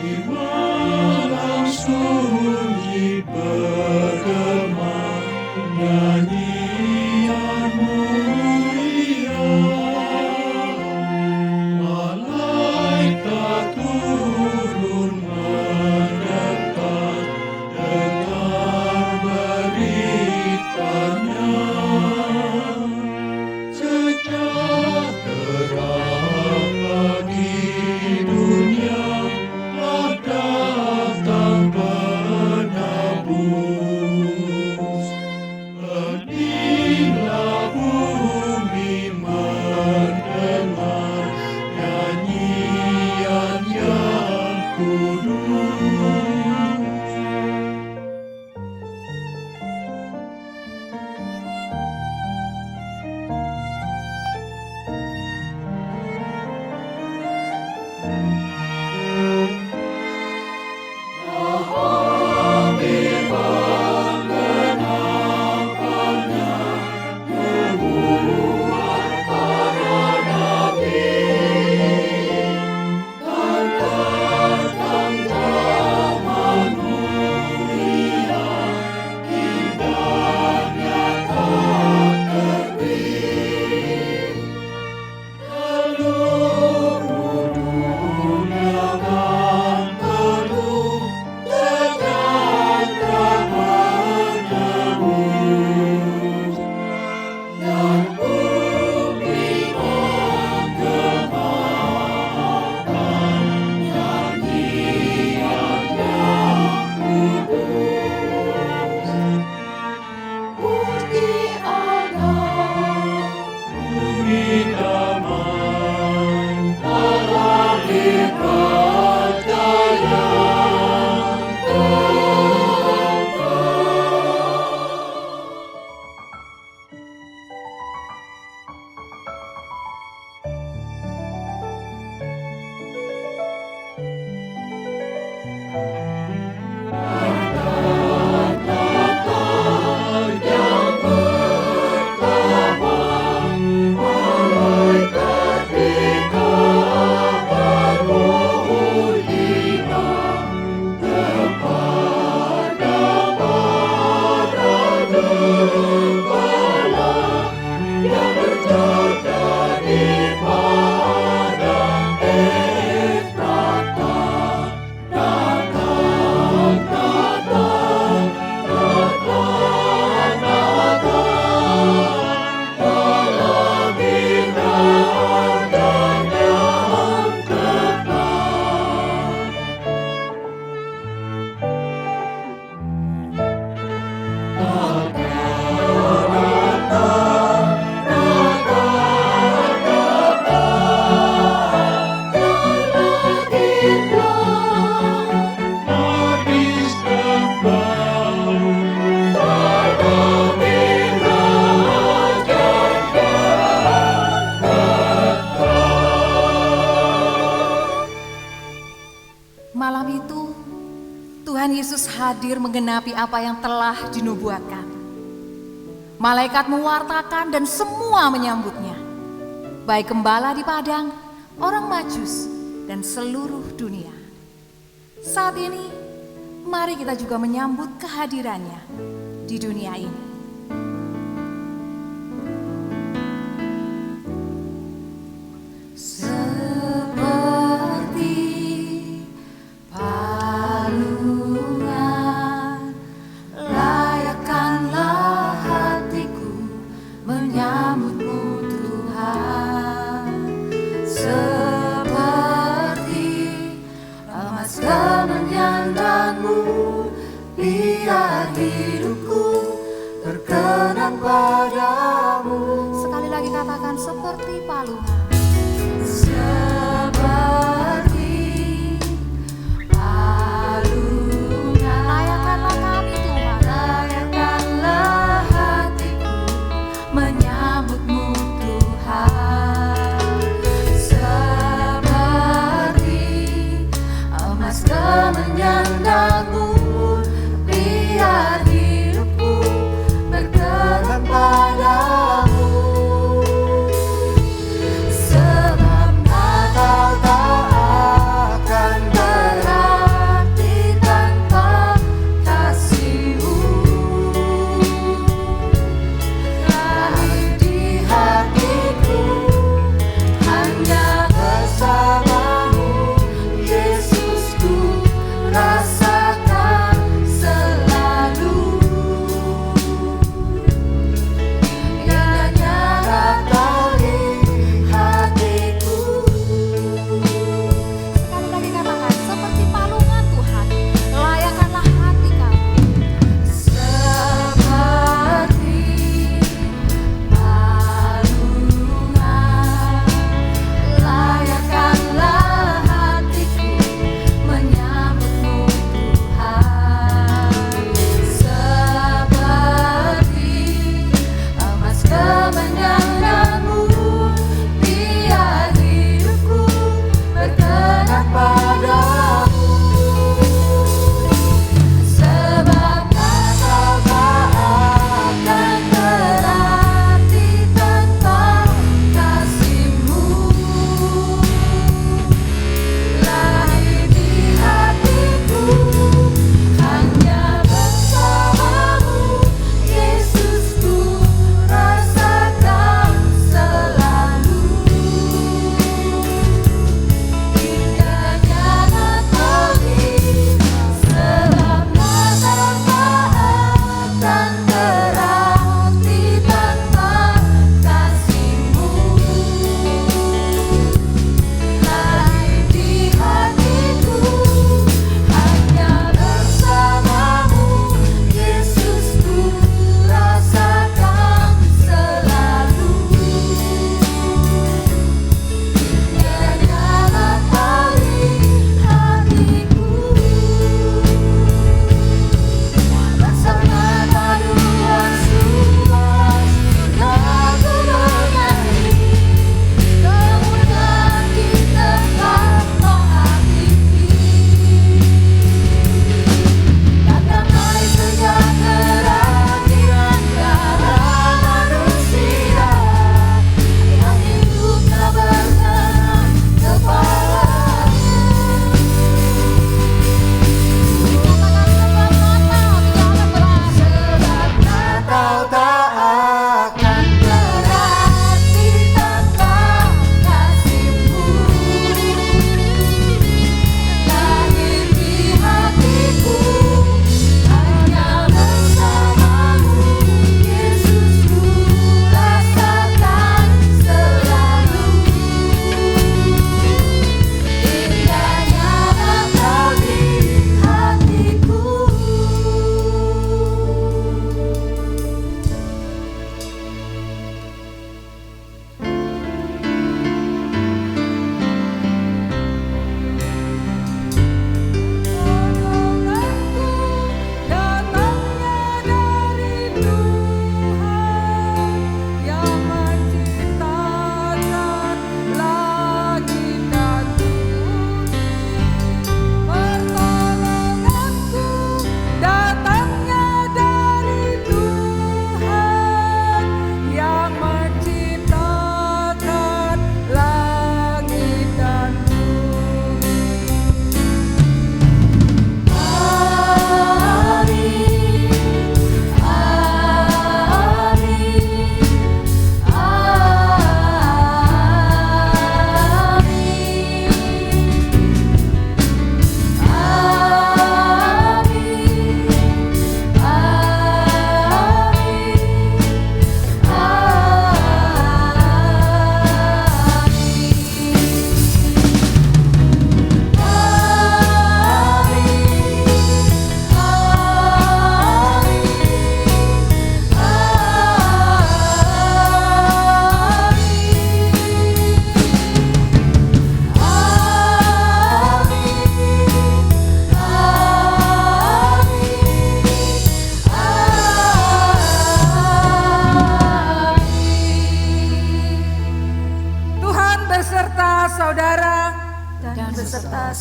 Di malam sunyi bergema nyanyian mulia, malaikat turun mendekat, dengar beritanya. Sejahtera bagi dunia, telah datang penebus. Heninglah bumi mendengar nyanyian yang kudus. Malam itu, Tuhan Yesus hadir menggenapi apa yang telah dinubuatkan. Malaikat mewartakan dan semua menyambutnya. Baik gembala di padang, orang Majus, dan seluruh dunia. Saat ini, mari kita juga menyambut kehadirannya di dunia ini. Kemenyanganmu biar hidupku terkenal.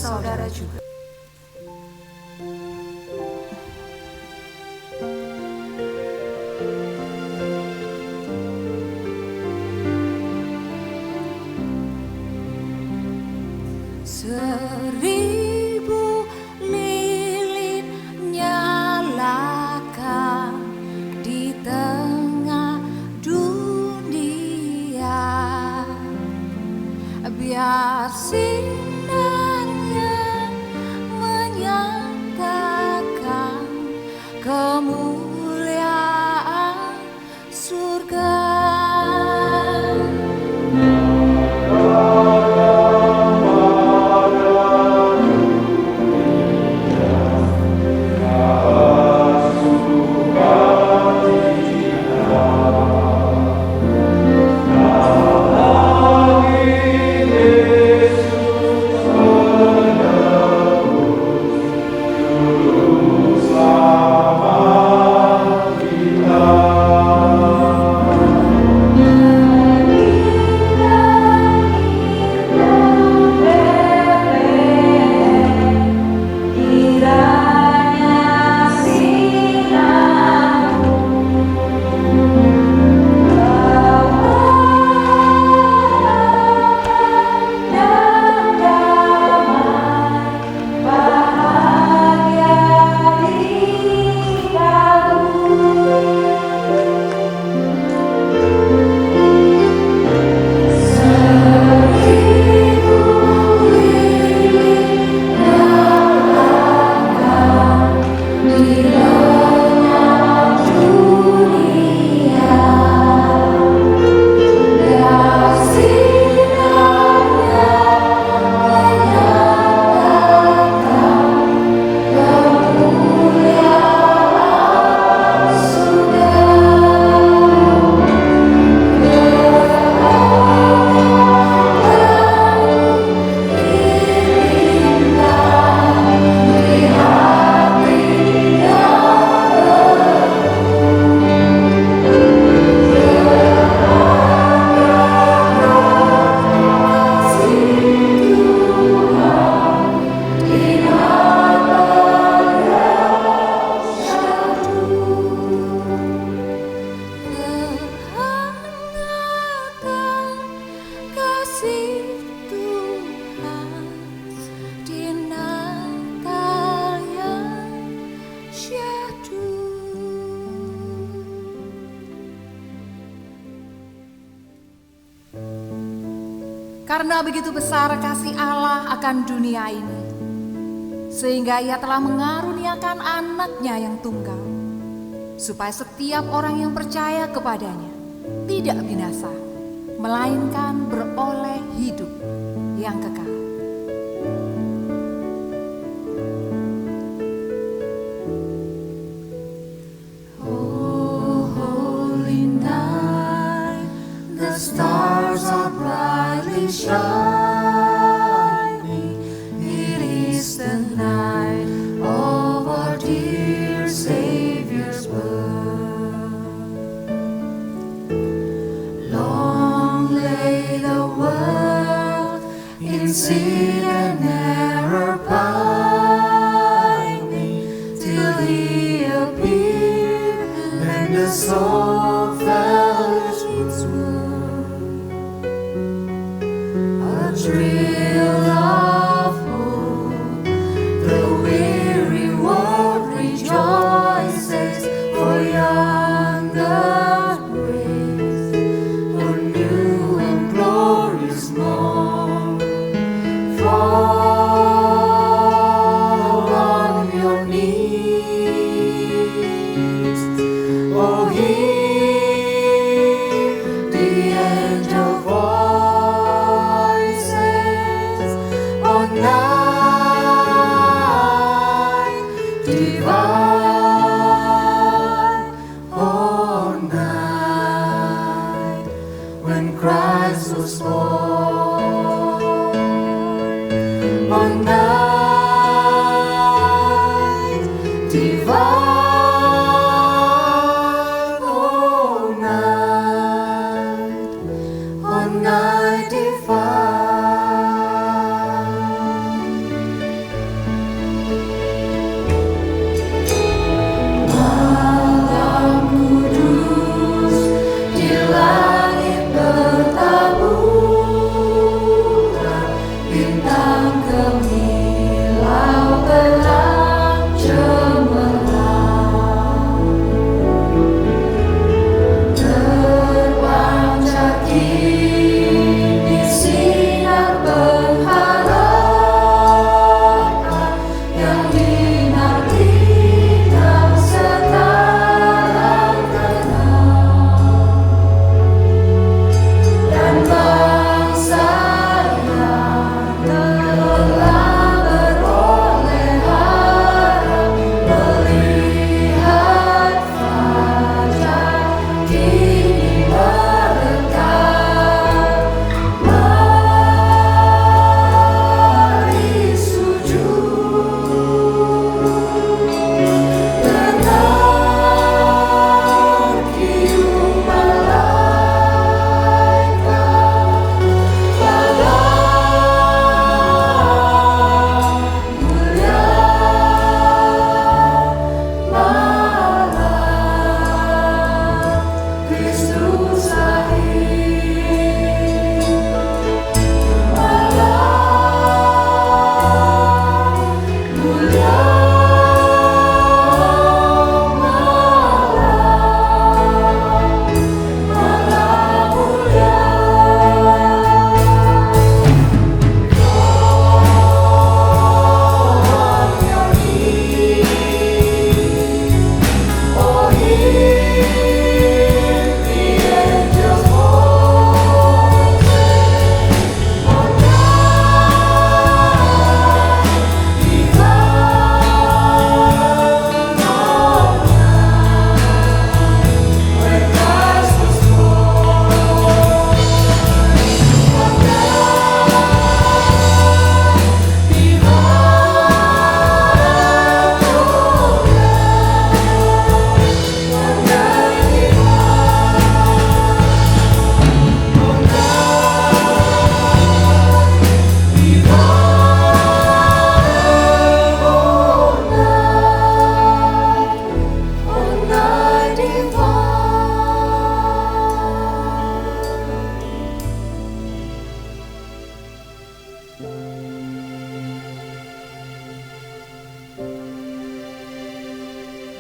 saudara juga. Seribu lilin nyalakan di tengah dunia, biar sinarnya menyatakan kemuliaan surga. Karena begitu besar kasih Allah akan dunia ini, sehingga Ia telah mengaruniakan anaknya yang tunggal, supaya setiap orang yang percaya kepadanya tidak binasa, melainkan beroleh hidup yang kekal. Oh, holy night, the stars are brightly shining. It is the night of our dear Savior's birth. Long lay the world in sin and error pining, till He appeared and the soul felt its worth. A thrill of hope, the weary world rejoices, for yonder breaks a new and glorious morn. Fall on your knees, oh hear the angel voices on night divine, on night when Christ was born, on night divine, on night divine.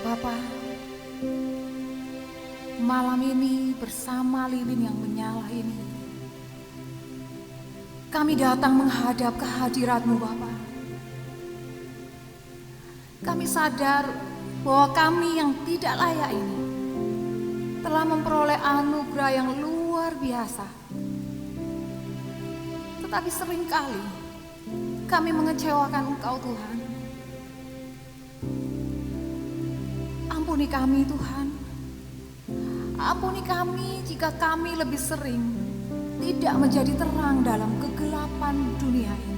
Bapa, malam ini bersama lilin yang menyala ini, kami datang menghadap kehadirat-Mu, Bapa. Kami sadar bahwa kami yang tidak layak ini telah memperoleh anugerah yang luar biasa. Tetapi seringkali kami mengecewakan Engkau, Tuhan. Ampuni kami, Tuhan. Ampuni kami jika kami lebih sering tidak menjadi terang dalam kegelapan dunia ini.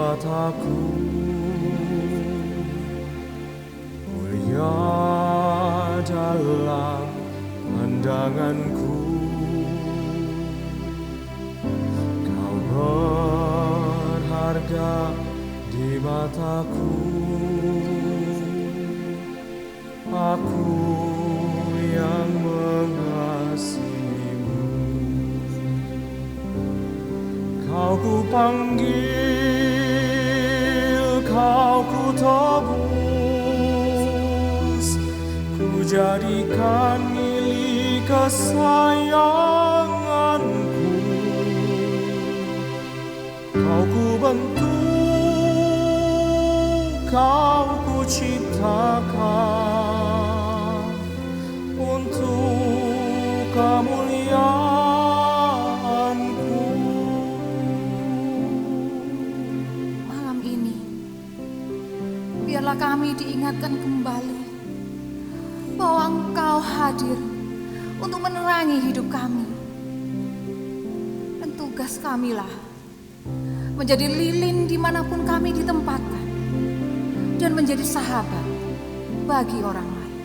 mataku, mulia dalam pandanganku. Kau berharga di mataku. Aku yang mengasihimu, kau ku panggil, kau ku tebus, ku jadikan milik kesayanganku. Kau ku bentuk, kau ku ciptakan untuk kemuliaanku. Malam ini, biarlah kami diingatkan kembali bahwa Engkau hadir untuk menerangi hidup kami. Dan tugas kamilah menjadi lilin dimanapun kami ditempatkan dan menjadi sahabat bagi orang lain.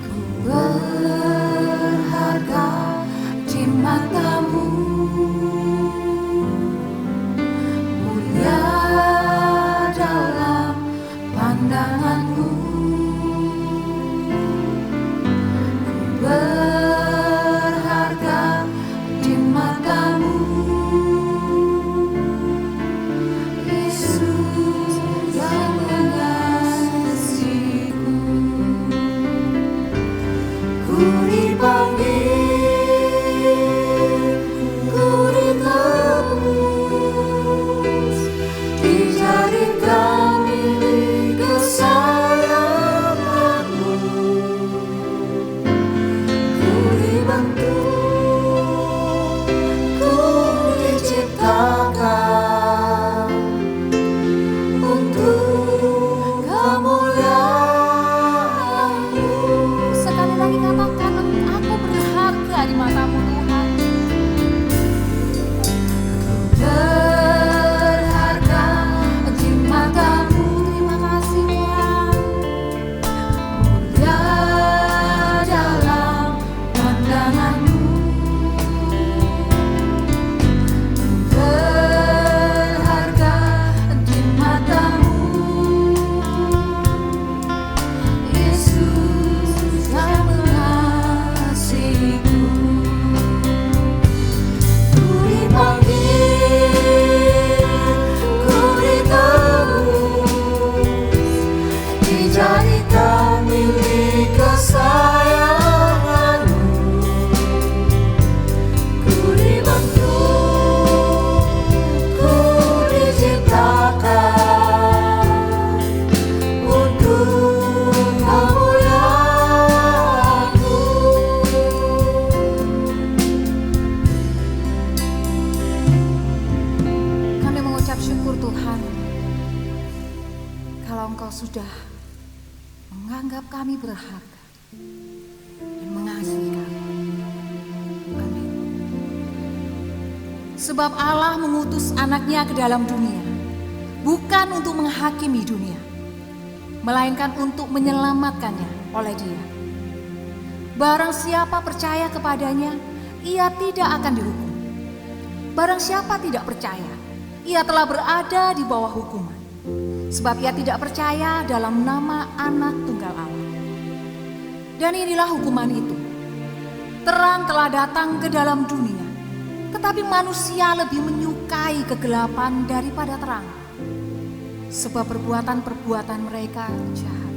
Ku berharga di matamu, mulia dalam pandanganmu. Ku berharga di matamu, Yesus yang mengasihiku. Ku dipanggil, ku ditebus, dijadikan milik kesayanganmu. Ku dibentuk, ku diciptakan untuk kemuliaan-Mu. Sekali lagi katakan, aku berharga di matamu Tuhan. Berharga di matamu, terima kasih Tuhan. Mulia dalam pandanganmu. Berharga di matamu, Yesus yang mengasihiku. Ku dipanggil, ku ditebus, dijadikan milik kesayanganmu. Ku dibentuk, ku diciptakan untuk kemuliaan-Mu. Kami mengucap syukur Tuhan, kalau Engkau sudah menganggap kami berharga dan mengasihi kami. Amin. Sebab Allah mengutus anaknya ke dalam dunia, bukan untuk menghakimi dunia, melainkan untuk menyelamatkannya oleh Dia. Barang siapa percaya kepadanya, ia tidak akan dihukum. Barang siapa tidak percaya, ia telah berada di bawah hukuman, sebab ia tidak percaya dalam nama Anak Tunggal Allah. Dan inilah hukuman itu: terang telah datang ke dalam dunia, tetapi manusia lebih menyukai kegelapan daripada terang, sebab perbuatan-perbuatan mereka jahat.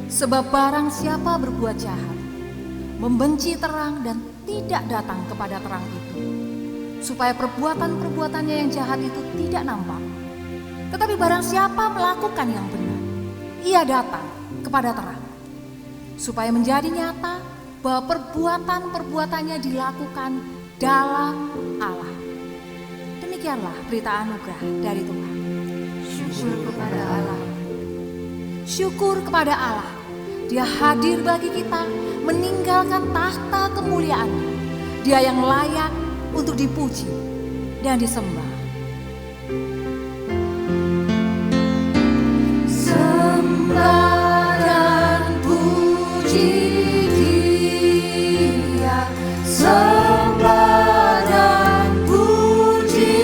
Sebab barang siapa berbuat jahat, membenci terang dan tidak datang kepada terang itu, supaya perbuatan-perbuatannya yang jahat itu tidak nampak. Tetapi barang siapa melakukan yang benar, ia datang kepada terang, supaya menjadi nyata bahwa perbuatan-perbuatannya dilakukan dalam Allah. Demikianlah berita anugerah dari Tuhan. Syukur kepada Allah. Syukur kepada Allah. Dia hadir bagi kita, meninggalkan tahta kemuliaan. Dia yang layak untuk dipuji dan disembah. Sembah dan puji Dia, sembah dan puji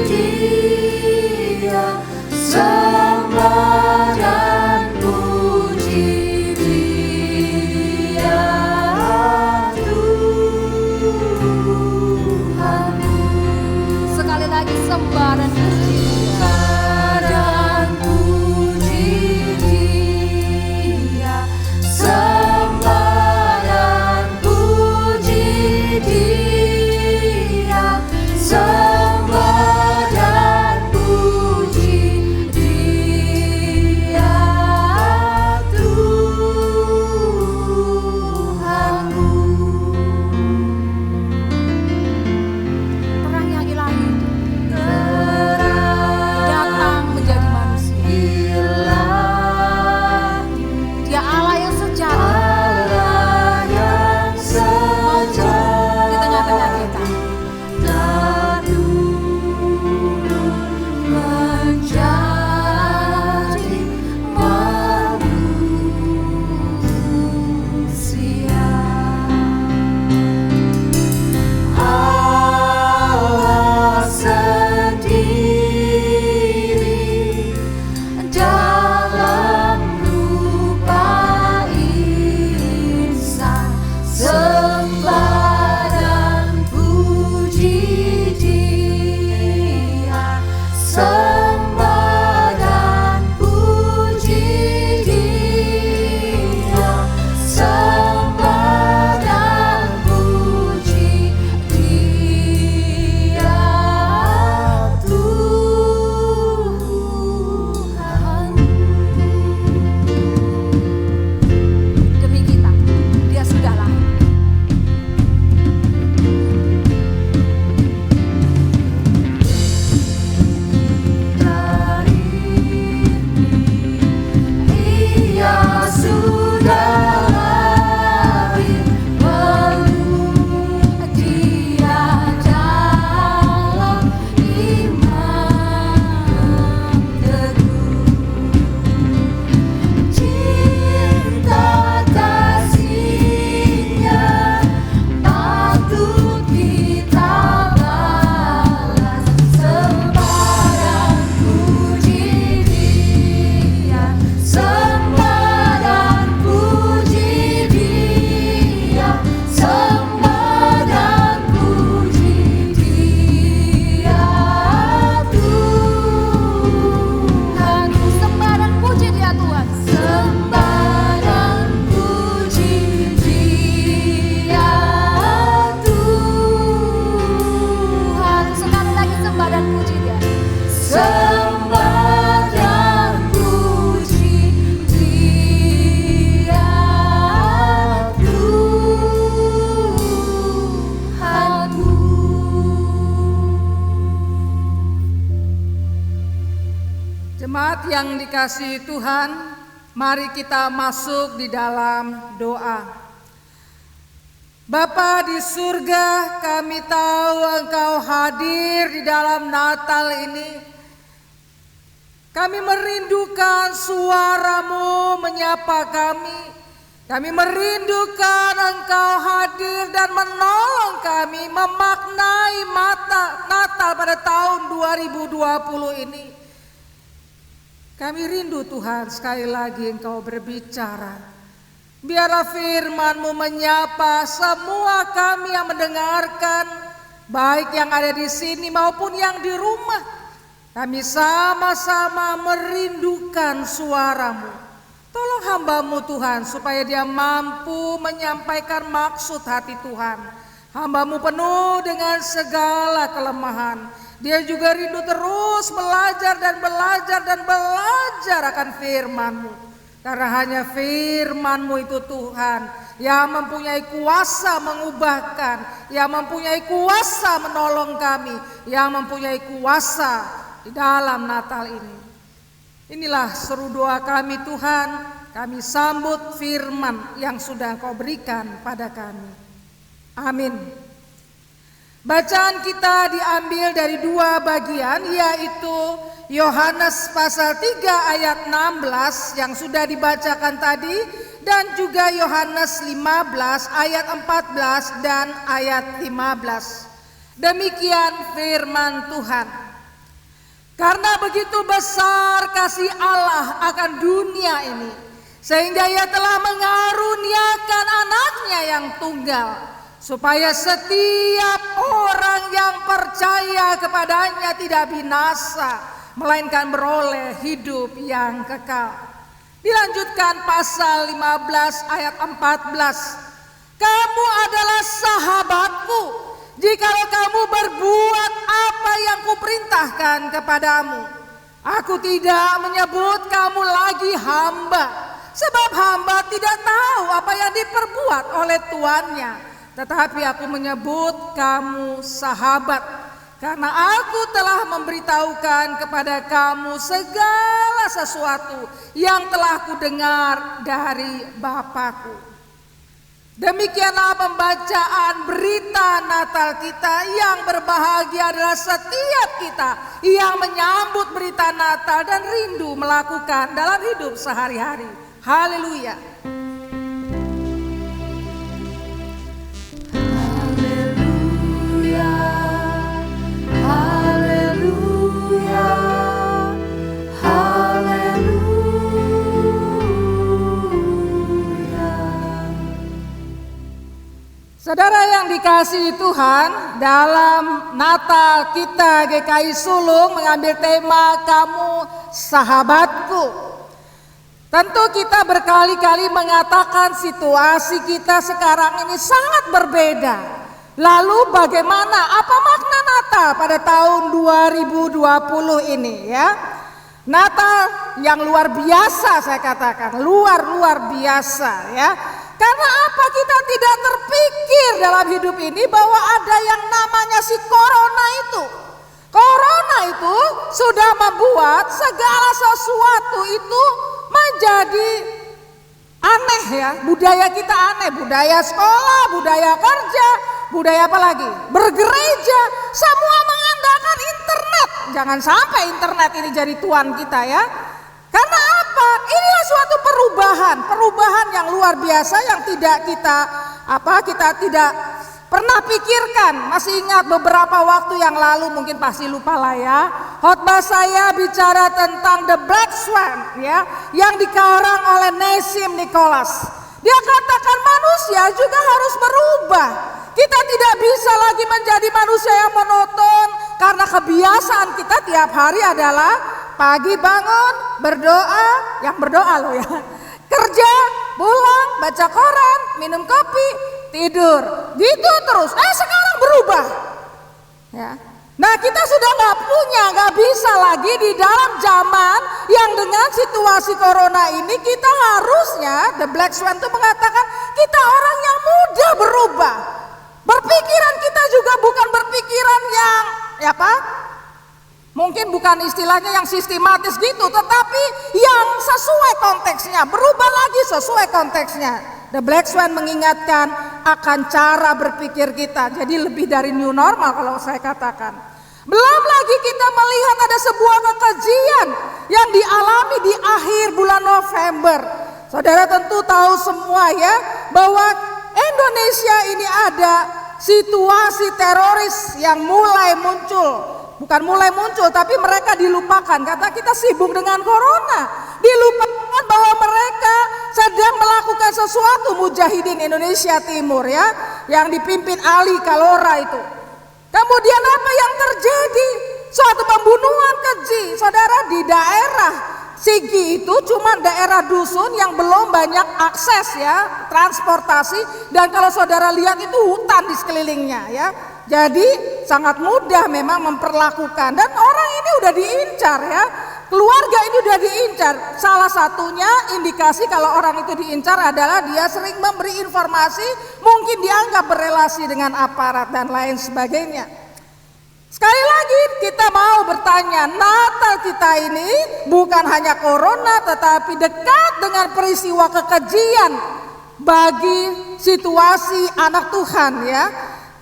Dia, sembah dan puji Dia, Tuhan. Sekali lagi sembah dan puji Dia. Dan puji Dia, sembah dan puji Dia, sembah dan puji Dia, Tuhanku. Terang yang ilahi datang menjadi manusia. Dia Allah yang sejati, mewujud di tengah-tengah kita. Menjadi manusia. Allah sendiri dalam rupa insan, sembah dan puji Dia, sembah dan puji Dia, sembah dan puji Dia, Tuhan. Demi kita, Dia sudah lahir. Ia sudah lahir, peluk Dia dalam iman teguh. Cinta kasih-Nya patut kita balas. Sembah dan puji Dia, sembah dan puji Dia, sembah dan puji Dia, Tuhan. Sembah dan puji Dia, Tuhan. Sembah dan puji Dia, Tuhan. Sekali lagi sembah dan puji Dia. Sembah dan puji Dia, Tuhanku. Jemaat yang dikasihi Tuhan, mari kita masuk di dalam doa. Bapa di surga, kami tahu Engkau hadir di dalam Natal ini. Kami merindukan suara-Mu menyapa kami. Kami merindukan Engkau hadir dan menolong kami memaknai Natal pada tahun 2020 ini. Kami rindu Tuhan, sekali lagi Engkau berbicara. Biarlah firman-Mu menyapa semua kami yang mendengarkan, baik yang ada di sini maupun yang di rumah. Kami sama-sama merindukan suara-Mu. Tolong hamba-Mu Tuhan, supaya dia mampu menyampaikan maksud hati Tuhan. Hamba-Mu penuh dengan segala kelemahan. Dia juga rindu terus belajar dan belajar akan firman-Mu. Karena hanya firman-Mu itu Tuhan yang mempunyai kuasa mengubahkan, yang mempunyai kuasa menolong kami, yang mempunyai kuasa di dalam Natal ini. Inilah seru doa kami Tuhan, kami sambut firman yang sudah Engkau berikan pada kami. Amin. Bacaan kita diambil dari dua bagian, yaitu Yohanes pasal 3 ayat 16 yang sudah dibacakan tadi, dan juga Yohanes 15 ayat 14 dan ayat 15. Demikian firman Tuhan. Karena begitu besar kasih Allah akan dunia ini, sehingga Ia telah mengaruniakan anaknya yang tunggal, supaya setiap orang yang percaya kepadanya tidak binasa, melainkan beroleh hidup yang kekal. Dilanjutkan pasal 15 ayat 14. Kamu adalah sahabatku, jikalau kamu berbuat apa yang kuperintahkan kepadamu. Aku tidak menyebut kamu lagi hamba, sebab hamba tidak tahu apa yang diperbuat oleh tuannya. Tetapi aku menyebut kamu sahabat, karena aku telah memberitahukan kepada kamu segala sesuatu yang telah kudengar dari Bapakku. Demikianlah pembacaan berita Natal kita. Yang berbahagia adalah setiap kita yang menyambut berita Natal dan rindu melakukan dalam hidup sehari-hari. Haleluya. Saudara yang dikasihi Tuhan, dalam Natal kita GKI Sulung mengambil tema kamu sahabatku. Tentu kita berkali-kali mengatakan situasi kita sekarang ini sangat berbeda. Lalu bagaimana, apa makna Natal pada tahun 2020 ini ya? Natal yang luar biasa, saya katakan, luar biasa ya. Karena apa, kita tidak terpikir dalam hidup ini bahwa ada yang namanya si corona itu. Corona itu sudah membuat segala sesuatu itu menjadi aneh ya. Budaya kita aneh, budaya sekolah, budaya kerja, budaya apa lagi? Bergereja, semua mengandalkan internet. Jangan sampai internet ini jadi tuan kita ya. Karena apa? Inilah suatu perubahan yang luar biasa yang tidak kita tidak pernah pikirkan. Masih ingat beberapa waktu yang lalu, mungkin pasti lupa lah ya, khotbah saya bicara tentang The Black Swan ya, yang dikarang oleh Nassim Nicholas. Dia katakan manusia juga harus berubah. Kita tidak bisa lagi menjadi manusia yang monoton, karena kebiasaan kita tiap hari adalah pagi bangun, berdoa, yang berdoa loh ya, kerja, pulang, baca koran, minum kopi, tidur, gitu terus. Sekarang berubah ya. Nah, kita sudah nggak bisa lagi di dalam zaman yang dengan situasi corona ini, kita harusnya, The Black Swan itu mengatakan kita orang yang mudah berubah. Berpikiran kita juga bukan berpikiran yang mungkin bukan istilahnya yang sistematis gitu, tetapi yang sesuai konteksnya, berubah lagi sesuai konteksnya. The Black Swan mengingatkan akan cara berpikir kita, jadi lebih dari new normal kalau saya katakan. Belum lagi kita melihat ada sebuah kekejian yang dialami di akhir bulan November. Saudara tentu tahu semua ya, bahwa Indonesia ini ada situasi teroris yang mulai muncul. Bukan mulai muncul, tapi mereka dilupakan. Kata kita sibuk dengan corona, dilupakan bahwa mereka sedang melakukan sesuatu. Mujahidin Indonesia Timur ya, yang dipimpin Ali Kalora itu. Kemudian apa yang terjadi? Suatu pembunuhan keji. Saudara, di daerah Sigi itu cuma daerah dusun yang belum banyak akses ya, transportasi, dan kalau saudara lihat itu hutan di sekelilingnya ya. Jadi sangat mudah memang memperlakukan, dan orang ini udah diincar ya. Keluarga ini udah diincar. Salah satunya indikasi kalau orang itu diincar adalah dia sering memberi informasi, mungkin dianggap berelasi dengan aparat dan lain sebagainya. Sekali lagi kita mau bertanya, Natal kita ini bukan hanya corona, tetapi dekat dengan peristiwa kekejian bagi situasi anak Tuhan ya.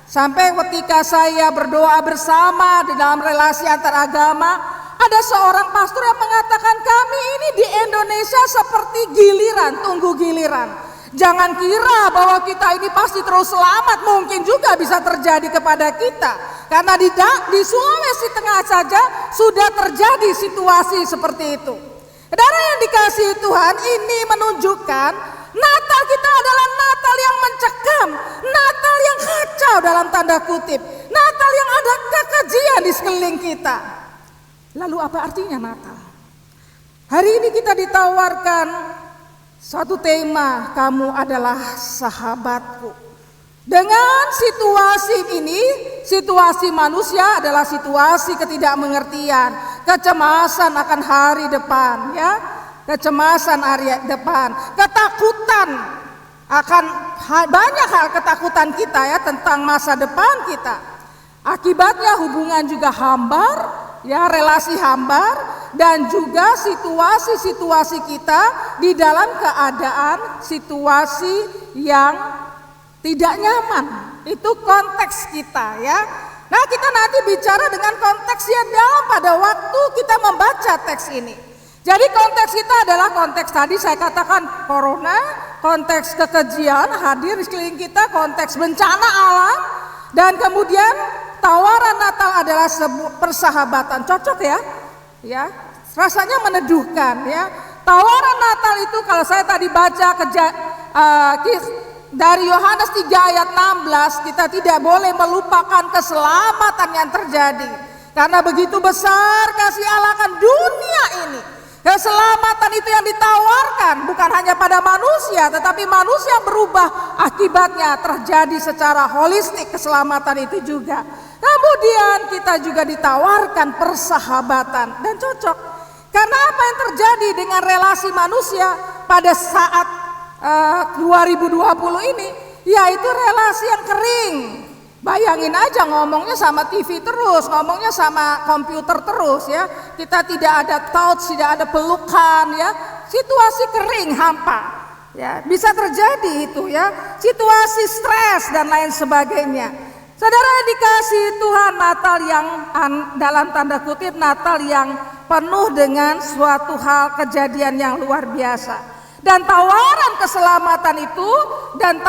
Sampai ketika saya berdoa bersama di dalam relasi antar agama, ada seorang pastor yang mengatakan kami ini di Indonesia seperti giliran, tunggu giliran. Jangan kira bahwa kita ini pasti terus selamat, mungkin juga bisa terjadi kepada kita. Karena di Sulawesi Tengah saja sudah terjadi situasi seperti itu. Saudara yang dikasihi Tuhan, ini menunjukkan Natal kita adalah Natal yang mencekam, Natal yang kacau dalam tanda kutip, Natal yang ada kekejian di sekeliling kita. Lalu apa artinya Natal? Hari ini kita ditawarkan satu tema, kamu adalah sahabatku. Dengan situasi ini, situasi manusia adalah situasi ketidakmengertian, kecemasan akan hari depan, ya. Kecemasan hari depan, ketakutan akan banyak hal ketakutan kita ya tentang masa depan kita. Akibatnya hubungan juga hambar, ya, relasi hambar, dan juga situasi-situasi kita di dalam keadaan situasi yang tidak nyaman. Itu konteks kita ya. Nah, kita nanti bicara dengan konteks yang dalam pada waktu kita membaca teks ini. Jadi konteks kita adalah konteks tadi saya katakan corona, konteks kekejian hadir di sekeliling kita, konteks bencana alam, dan kemudian tawaran Natal adalah persahabatan. Cocok ya? Ya, rasanya meneduhkan ya. Tawaran Natal itu kalau saya tadi baca dari Yohanes 3 ayat 16, kita tidak boleh melupakan keselamatan yang terjadi. Karena begitu besar kasih Allah akan dunia ini. Keselamatan itu yang ditawarkan bukan hanya pada manusia, tetapi manusia berubah, akibatnya terjadi secara holistik keselamatan itu juga. Kemudian kita juga ditawarkan persahabatan, dan cocok. Karena apa yang terjadi dengan relasi manusia pada saat 2020 ini, yaitu relasi yang kering. Bayangin aja ngomongnya sama TV terus, ngomongnya sama komputer terus ya. Kita tidak ada touch, tidak ada pelukan ya. Situasi kering, hampa. Ya, bisa terjadi itu ya. Situasi stres dan lain sebagainya. Saudara dikasih Tuhan, Natal yang dalam tanda kutip Natal yang penuh dengan suatu hal kejadian yang luar biasa. Dan tawaran keselamatan itu dan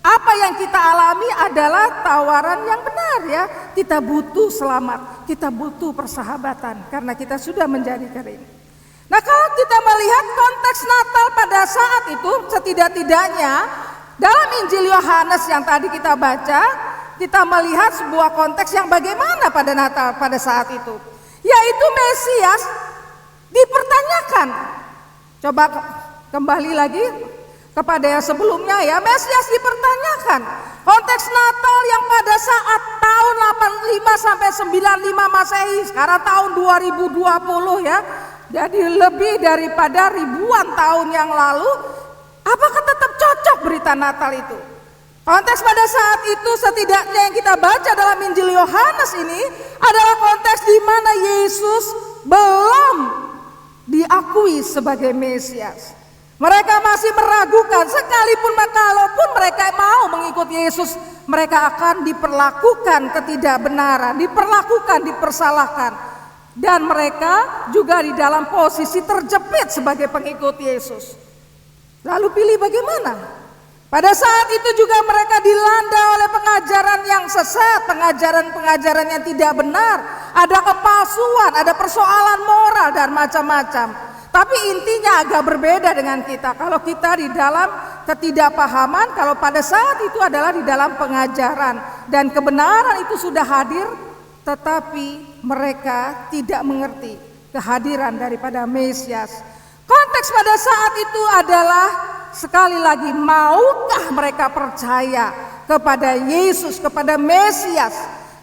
apa yang kita alami adalah tawaran yang benar ya. Kita butuh selamat, kita butuh persahabatan karena kita sudah menjadi kering. Nah, kalau kita melihat konteks Natal pada saat itu, setidak-tidaknya dalam Injil Yohanes yang tadi kita baca, kita melihat sebuah konteks yang bagaimana pada Natal pada saat itu, yaitu Mesias dipertanyakan. Coba kembali lagi kepada yang sebelumnya ya, Mesias dipertanyakan. Konteks Natal yang pada saat tahun 85 sampai 95 Masehi, sekarang tahun 2020 ya. Jadi lebih daripada ribuan tahun yang lalu, apakah tetap cocok berita Natal itu? Konteks pada saat itu setidaknya yang kita baca dalam Injil Yohanes ini adalah konteks di mana Yesus belum diakui sebagai Mesias. Mereka masih meragukan, sekalipun kalaupun mereka mau mengikut Yesus, mereka akan diperlakukan ketidakbenaran, dipersalahkan. Dan mereka juga di dalam posisi terjepit sebagai pengikut Yesus. Lalu pilih bagaimana? Pada saat itu juga mereka dilanda oleh pengajaran yang sesat, pengajaran-pengajaran yang tidak benar. Ada kepalsuan, ada persoalan moral dan macam-macam. Tapi intinya agak berbeda dengan kita. Kalau kita di dalam ketidakpahaman, kalau pada saat itu adalah di dalam pengajaran. Dan kebenaran itu sudah hadir, tetapi mereka tidak mengerti kehadiran daripada Mesias. Konteks pada saat itu adalah sekali lagi, maukah mereka percaya kepada Yesus, kepada Mesias?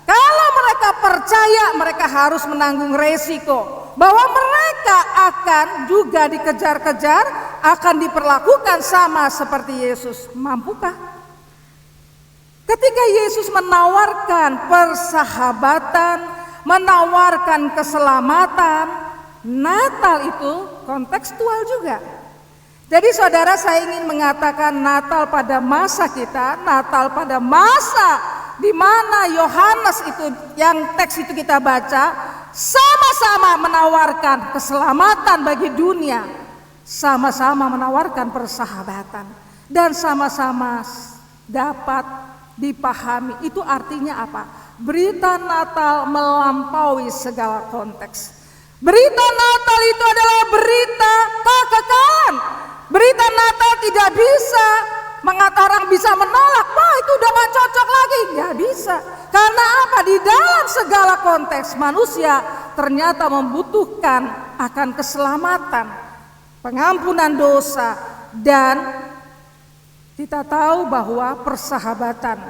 Kalau mereka percaya, mereka harus menanggung resiko bahwa mereka akan juga dikejar-kejar, akan diperlakukan sama seperti Yesus. Mampukah? Ketika Yesus menawarkan persahabatan, menawarkan keselamatan, Natal itu kontekstual juga. Jadi saudara, saya ingin mengatakan Natal pada masa kita, Natal pada masa di mana Yohanes itu yang teks itu kita baca, sama-sama menawarkan keselamatan bagi dunia, sama-sama menawarkan persahabatan, dan sama-sama dapat dipahami. Itu artinya apa? Berita Natal melampaui segala konteks. Berita Natal itu adalah berita kekekalan. Berita Natal tidak bisa orang bisa menolak, wah itu udah gak cocok lagi. Gak bisa. Karena apa? Di dalam segala konteks manusia ternyata membutuhkan akan keselamatan, pengampunan dosa, dan kita tahu bahwa persahabatan.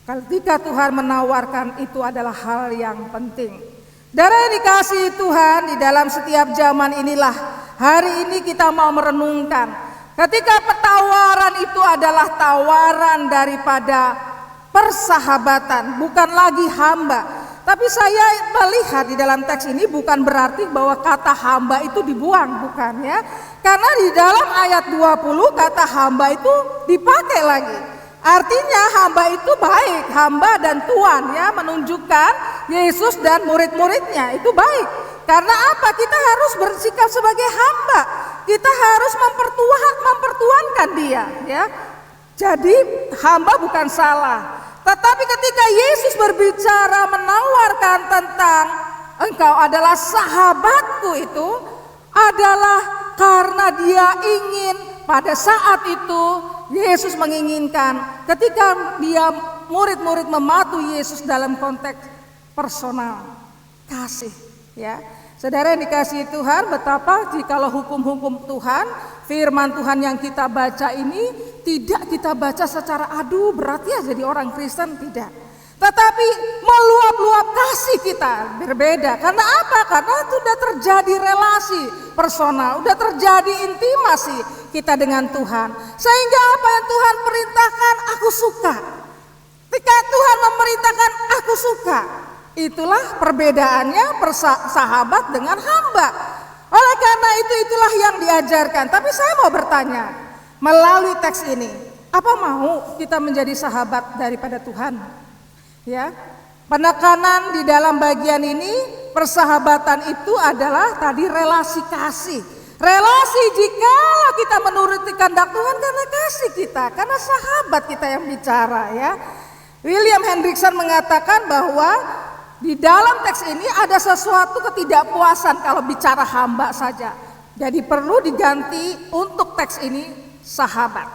Ketika Tuhan menawarkan itu adalah hal yang penting. Darah yang dikasihi Tuhan, di dalam setiap zaman inilah hari ini kita mau merenungkan. Ketika tawaran itu adalah tawaran daripada persahabatan, bukan lagi hamba. Tapi saya melihat di dalam teks ini bukan berarti bahwa kata hamba itu dibuang, bukan ya. Karena di dalam ayat 20 kata hamba itu dipakai lagi. Artinya hamba itu baik, hamba dan tuan ya, menunjukkan Yesus dan murid-muridnya itu baik. Karena apa? Kita harus bersikap sebagai hamba. Kita harus mempertuankan dia ya. Jadi hamba bukan salah. Tetapi ketika Yesus berbicara menawarkan tentang engkau adalah sahabatku, itu adalah karena dia ingin pada saat itu Yesus menginginkan ketika dia murid-murid mematuhi Yesus dalam konteks personal kasih ya. Saudara yang dikasihi Tuhan, betapa jikalau hukum-hukum Tuhan, firman Tuhan yang kita baca ini tidak kita baca secara aduh berat ya jadi orang Kristen, tidak. Tetapi meluap-luap kasih kita berbeda. Karena apa? Karena sudah terjadi relasi personal, sudah terjadi intimasi kita dengan Tuhan. Sehingga apa yang Tuhan perintahkan aku suka. Ketika Tuhan memerintahkan aku suka, itulah perbedaannya sahabat dengan hamba. Oleh karena itu itulah yang diajarkan. Tapi saya mau bertanya, melalui teks ini, apa mau kita menjadi sahabat daripada Tuhan? Ya, penekanan di dalam bagian ini persahabatan itu adalah tadi relasi kasih. Relasi jika kita menuruti kehendak Tuhan karena kasih kita, karena sahabat kita yang bicara ya. William Hendriksen mengatakan bahwa di dalam teks ini ada sesuatu ketidakpuasan kalau bicara hamba saja. Jadi perlu diganti untuk teks ini sahabat.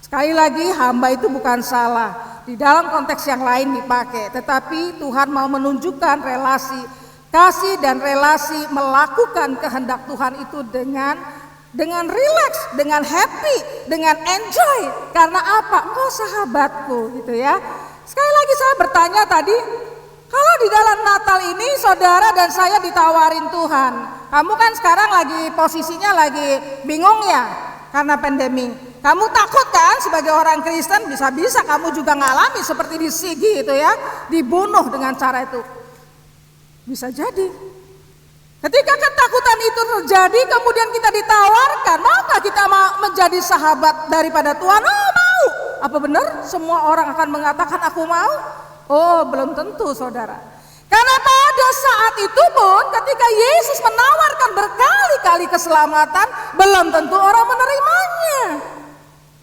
Sekali lagi hamba itu bukan salah. Di dalam konteks yang lain dipakai, tetapi Tuhan mau menunjukkan relasi kasih dan relasi melakukan kehendak Tuhan itu dengan rileks, dengan happy, dengan enjoy. Karena apa? Engkau sahabatku gitu ya. Sekali lagi saya bertanya tadi, kalau di dalam Natal ini saudara dan saya ditawarin Tuhan, kamu kan sekarang lagi posisinya lagi bingung ya karena pandemi. Kamu takut kan sebagai orang Kristen, bisa-bisa kamu juga ngalami seperti di Sigi itu ya, dibunuh dengan cara itu. Bisa jadi. Ketika ketakutan itu terjadi, kemudian kita ditawarkan, maukah kita menjadi sahabat daripada Tuhan? Oh mau. Apa benar semua orang akan mengatakan aku mau? Oh belum tentu saudara. Karena pada saat itu pun ketika Yesus menawarkan berkali-kali keselamatan, belum tentu orang menerimanya.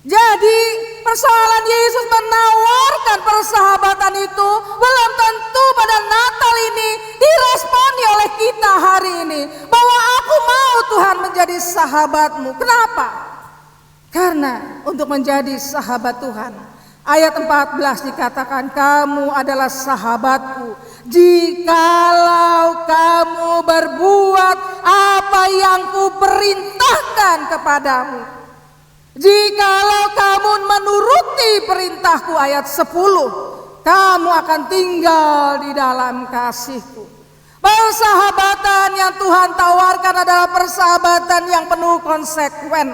Jadi persoalan Yesus menawarkan persahabatan itu belum tentu pada Natal ini diresponi oleh kita hari ini. Bahwa aku mau Tuhan menjadi sahabatmu. Kenapa? Karena untuk menjadi sahabat Tuhan, ayat 14 dikatakan kamu adalah sahabatku jikalau kamu berbuat apa yang kuperintahkan kepadamu. Jikalau kamu menuruti perintahku, ayat 10, kamu akan tinggal di dalam kasihku. Persahabatan yang Tuhan tawarkan adalah persahabatan yang penuh konsekuen,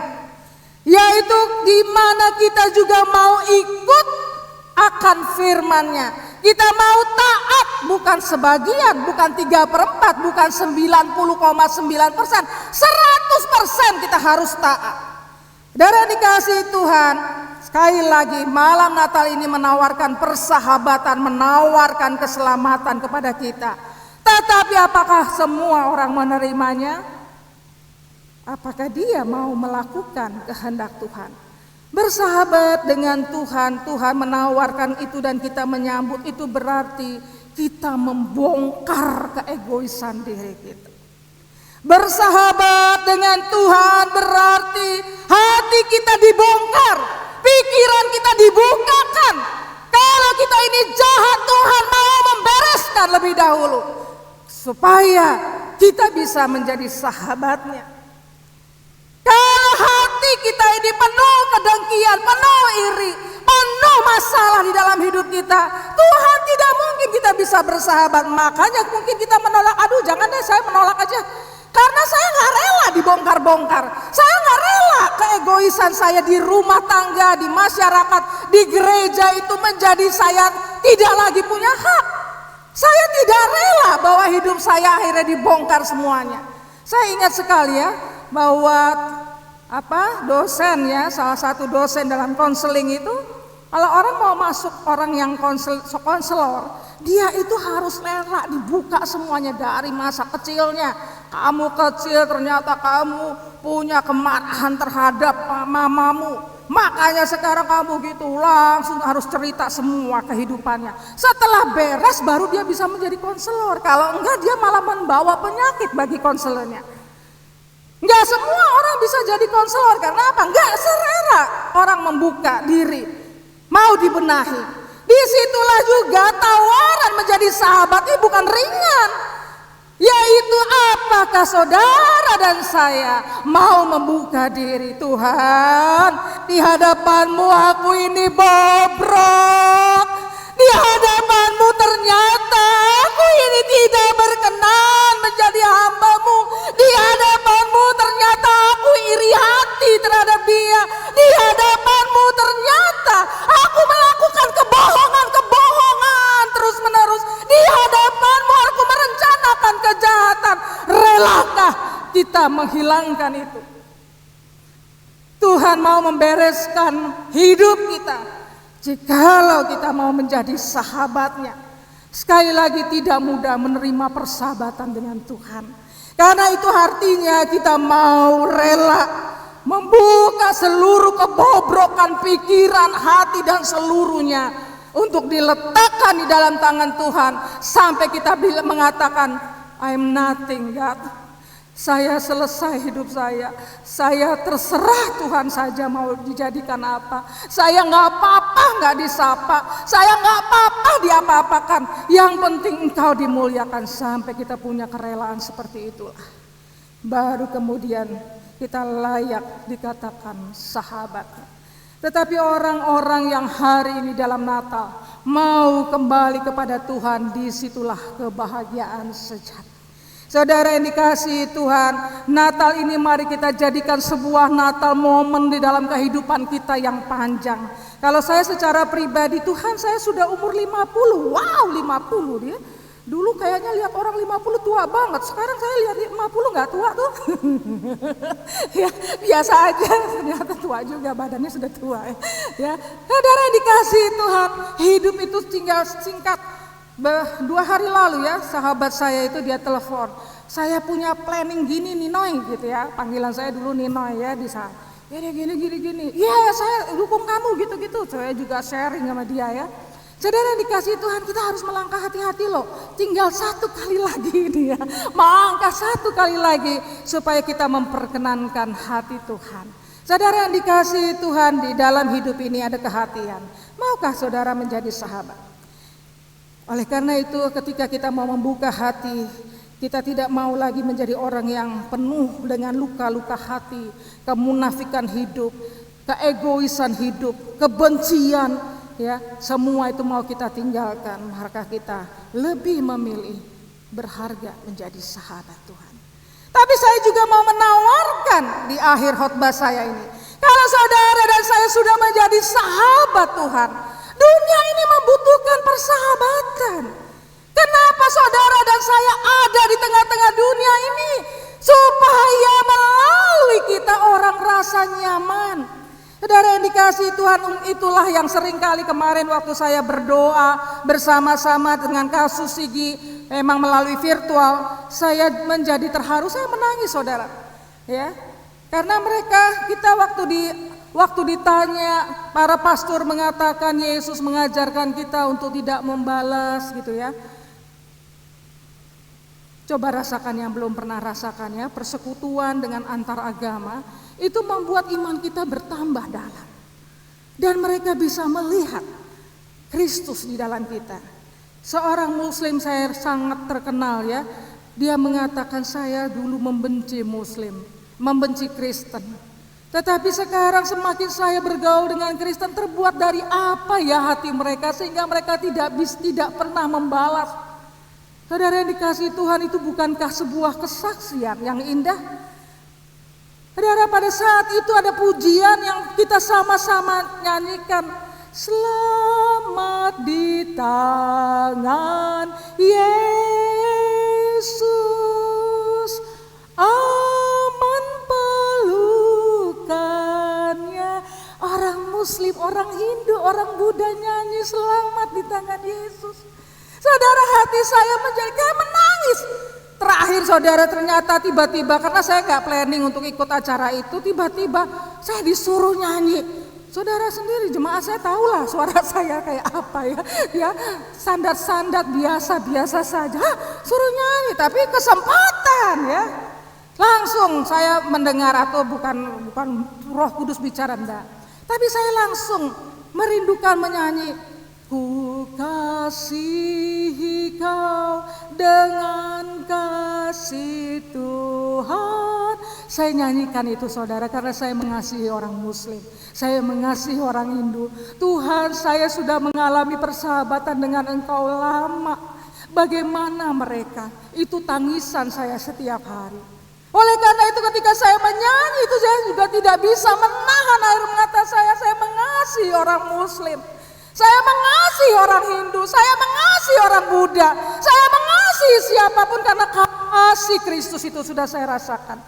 yaitu di mana kita juga mau ikut akan firman-Nya. Kita mau taat, bukan sebagian, bukan 3/4, bukan 90,9%, 100% kita harus taat. Saudara dikasih Tuhan, sekali lagi malam Natal ini menawarkan persahabatan, menawarkan keselamatan kepada kita. Tetapi apakah semua orang menerimanya? Apakah dia mau melakukan kehendak Tuhan? Bersahabat dengan Tuhan, Tuhan menawarkan itu dan kita menyambut, itu berarti kita membongkar keegoisan diri kita. Bersahabat dengan Tuhan berarti hati kita dibongkar, pikiran kita dibukakan. Kalau kita ini jahat, Tuhan mau membereskan lebih dahulu supaya kita bisa menjadi sahabatnya. Kalau hati kita ini penuh kedengkian, penuh iri, penuh masalah di dalam hidup kita, Tuhan tidak mungkin kita bisa bersahabat. Makanya mungkin kita menolak, aduh jangan deh saya menolak aja. Karena saya gak rela dibongkar-bongkar. Saya gak rela keegoisan saya di rumah tangga, di masyarakat, di gereja itu menjadi saya tidak lagi punya hak. Saya tidak rela bahwa hidup saya akhirnya dibongkar semuanya. Saya ingat sekali ya bahwa dosen ya, salah satu dosen dalam konseling itu, kalau orang mau masuk orang yang konselor, dia itu harus rela dibuka semuanya dari masa kecilnya. Kamu kecil ternyata kamu punya kemarahan terhadap mamamu, makanya sekarang kamu gitu, langsung harus cerita semua kehidupannya. Setelah beres baru dia bisa menjadi konselor. Kalau enggak dia malah membawa penyakit bagi konselornya. Enggak semua orang bisa jadi konselor, karena apa? Enggak selera orang membuka diri, mau dibenahi. Disitulah juga tawaran menjadi sahabat ini bukan ringan. Yaitu apakah saudara dan saya mau membuka diri? Tuhan, di hadapanmu aku ini bobrok. Di hadapanmu ternyata aku ini tidak berkenan menjadi hamba-Mu. Di hadapanmu ternyata aku iri hati terhadap dia. Di hadapanmu ternyata aku melakukan kebohongan terus menerus. Di hadapanmu aku merencanakan kejahatan. Relakah kita menghilangkan itu? Tuhan mau membereskan hidup kita jikalau kita mau menjadi sahabatnya. Sekali lagi tidak mudah menerima persahabatan dengan Tuhan. Karena itu artinya kita mau rela membuka seluruh kebobrokan pikiran, hati dan seluruhnya untuk diletakkan di dalam tangan Tuhan. Sampai kita mengatakan, I'm nothing God. Saya selesai hidup saya terserah Tuhan saja mau dijadikan apa. Saya gak apa-apa gak disapa, saya gak apa-apa diapa-apakan. Yang penting Engkau dimuliakan. Sampai kita punya kerelaan seperti itulah, baru kemudian kita layak dikatakan sahabat. Tetapi orang-orang yang hari ini dalam Natal mau kembali kepada Tuhan, disitulah kebahagiaan sejati. Saudara yang dikasihi Tuhan, Natal ini mari kita jadikan sebuah Natal momen di dalam kehidupan kita yang panjang. Kalau saya secara pribadi, Tuhan saya sudah umur 50, wow 50 dia. Dulu kayaknya lihat orang 50 tua banget, sekarang saya lihat 50 gak tua tuh. Ya biasa aja, ternyata tua juga, badannya sudah tua ya. Saudara yang dikasihi Tuhan, hidup itu tinggal singkat. 2 hari lalu ya, sahabat saya itu dia telepon, saya punya planning gini Ninoy gitu ya, panggilan saya dulu Ninoy ya di sana. Gini. Iya saya dukung kamu gitu-gitu, saya juga sharing sama dia ya. Saudara dikasih Tuhan, kita harus melangkah hati-hati loh. Tinggal 1 kali lagi ini ya, melangkah 1 kali lagi supaya kita memperkenankan hati Tuhan. Saudara yang dikasih Tuhan, di dalam hidup ini ada kehatian. Maukah saudara menjadi sahabat? Oleh karena itu ketika kita mau membuka hati, kita tidak mau lagi menjadi orang yang penuh dengan luka-luka hati, kemunafikan hidup, keegoisan hidup, kebencian, ya, semua itu mau kita tinggalkan. Maka kita lebih memilih berharga menjadi sahabat Tuhan. Tapi saya juga mau menawarkan di akhir khotbah saya ini, kalau saudara dan saya sudah menjadi sahabat Tuhan, dunia ini membutuhkan persahabatan. Kenapa saudara dan saya ada di tengah-tengah dunia ini? Supaya melalui kita orang rasa nyaman. Saudara yang dikasihi Tuhan, itulah yang seringkali kemarin waktu saya berdoa bersama-sama dengan kasus Sigi, memang melalui virtual, saya menjadi terharu, saya menangis saudara. Ya, karena kita waktu ditanya, para pastor mengatakan Yesus mengajarkan kita untuk tidak membalas gitu ya. Coba rasakan yang belum pernah rasakan ya, persekutuan dengan antar agama itu membuat iman kita bertambah dalam. Dan mereka bisa melihat Kristus di dalam kita. Seorang muslim saya sangat terkenal ya, dia mengatakan saya dulu membenci muslim, membenci Kristen. Tetapi sekarang semakin saya bergaul dengan Kristen, terbuat dari apa ya hati mereka sehingga mereka tidak pernah membalas. Saudara yang dikasihi Tuhan, itu bukankah sebuah kesaksian yang indah? Saudara, pada saat itu ada pujian yang kita sama-sama nyanyikan. Selamat di tangan Yesus, aman pelukannya. Orang Muslim, orang Hindu, orang Buddha nyanyi selamat di tangan Yesus. Saudara, hati saya menjadi kayak menangis. Terakhir saudara, ternyata tiba-tiba, karena saya gak planning untuk ikut acara itu, tiba-tiba saya disuruh nyanyi. Saudara sendiri, jemaat saya tahulah suara saya kayak apa ya, standar-standar biasa saja. Suruh nyanyi, tapi kesempatan ya. Langsung saya mendengar, atau bukan Roh Kudus bicara, enggak. Tapi saya langsung merindukan menyanyi. Ku kasihi kau dengan kasih Tuhan. Saya nyanyikan itu saudara, karena saya mengasihi orang Muslim, saya mengasihi orang Hindu. Tuhan, saya sudah mengalami persahabatan dengan Engkau lama. Bagaimana mereka? Itu tangisan saya setiap hari. Oleh karena itu ketika saya menyanyi itu, saya juga tidak bisa menahan air mata saya. Saya mengasihi orang Muslim, saya mengasihi orang Hindu, saya mengasihi orang Buddha, saya mengasihi siapapun, karena kasih Kristus itu sudah saya rasakan.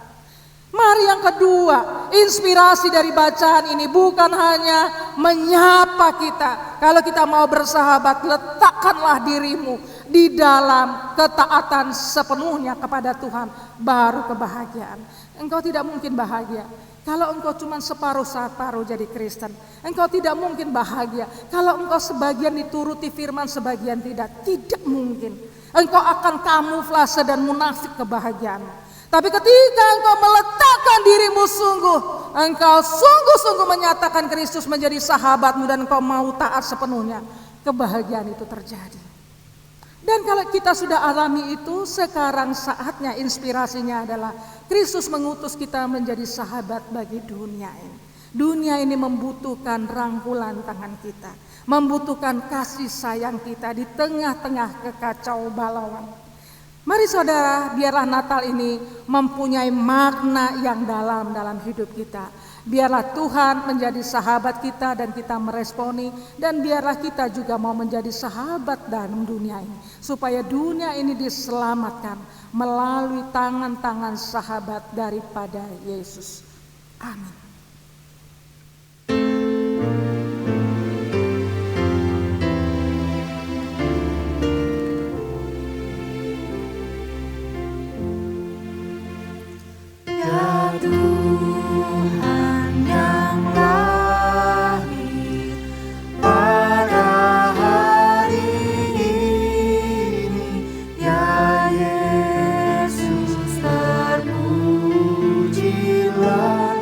Mari yang kedua, inspirasi dari bacaan ini bukan hanya menyapa kita. Kalau kita mau bersahabat, letakkanlah dirimu di dalam ketaatan sepenuhnya kepada Tuhan, baru kebahagiaan. Engkau tidak mungkin bahagia kalau engkau cuma separuh jadi Kristen. Engkau tidak mungkin bahagia kalau engkau sebagian dituruti firman, sebagian tidak. Tidak mungkin. Engkau akan kamuflase dan munafik kebahagiaan. Tapi ketika engkau meletakkan dirimu sungguh, engkau sungguh-sungguh menyatakan Kristus menjadi sahabatmu dan engkau mau taat sepenuhnya, kebahagiaan itu terjadi. Dan kalau kita sudah alami itu, sekarang saatnya inspirasinya adalah Kristus mengutus kita menjadi sahabat bagi dunia ini. Dunia ini membutuhkan rangkulan tangan kita, membutuhkan kasih sayang kita di tengah-tengah kekacau balauan. Mari saudara, biarlah Natal ini mempunyai makna yang dalam hidup kita. Biarlah Tuhan menjadi sahabat kita dan kita meresponi. Dan biarlah kita juga mau menjadi sahabat dalam dunia ini, supaya dunia ini diselamatkan melalui tangan-tangan sahabat daripada Yesus. Amin. Terpujilah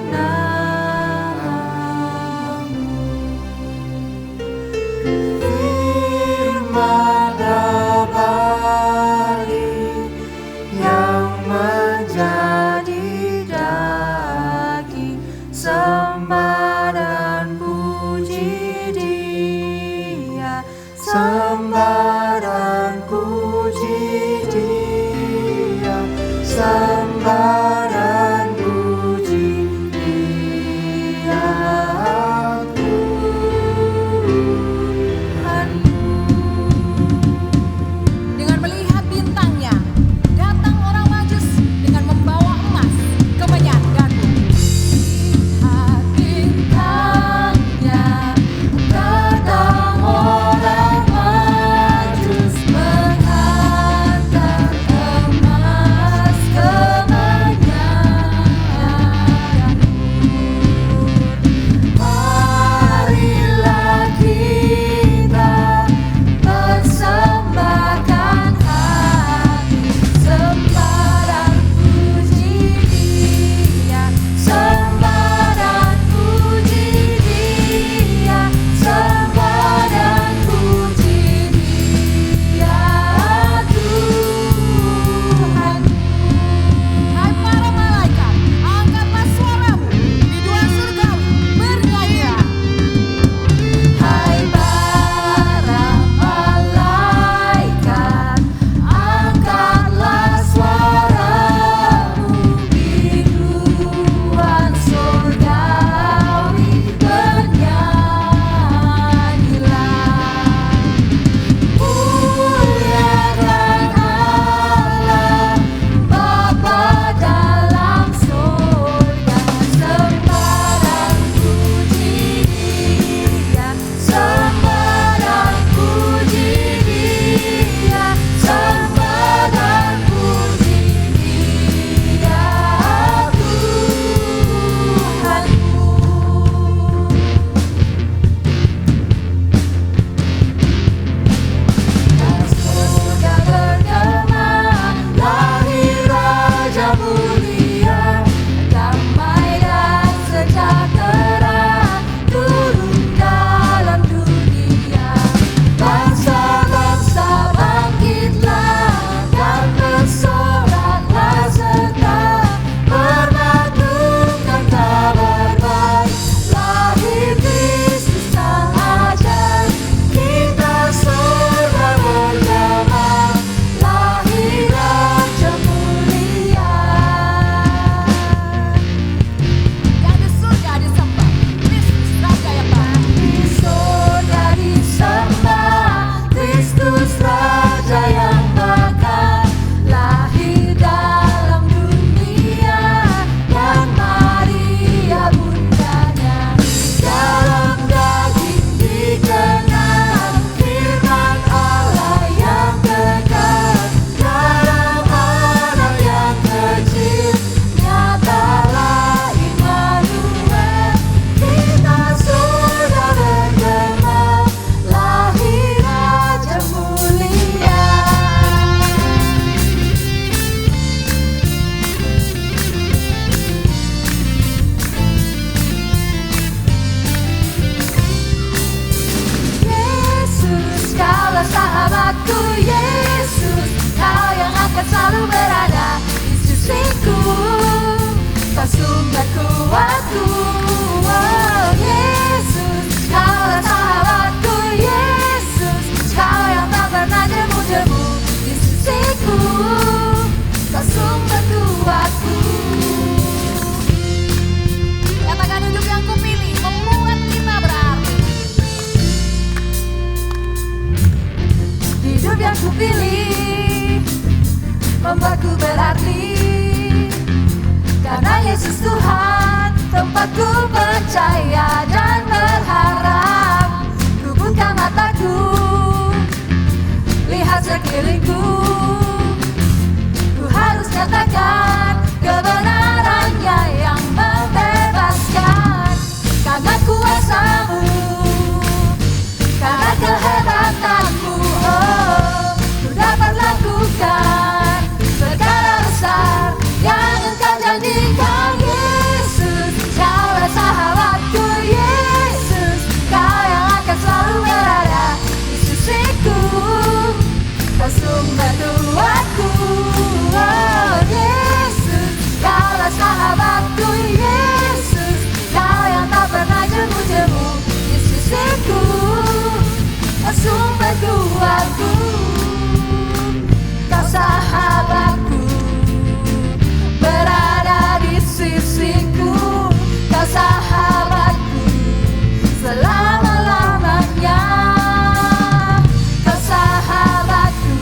percaya dan berharap. Ku buka mataku, lihat sekelilingku. Ku harus katakan kebenarannya yang membebaskan. Karena kuasa-Mu, karena kehebatan-Mu, oh, ku dapat lakukan perkara besar yang Engkau janjikan. Yesus, Kaulah sahabatku. Yesus, Kau yang akan selalu berada di sisiku. Kau sumber kuatku. Oh Yesus, Kaulah sahabatku. Yesus, Kau yang tak pernah jemu-jemu di sisiku. Kau sumber kuatku. Kau sahabatku, berada di sisiku. Kau sahabatku selama-lamanya. Kau sahabatku,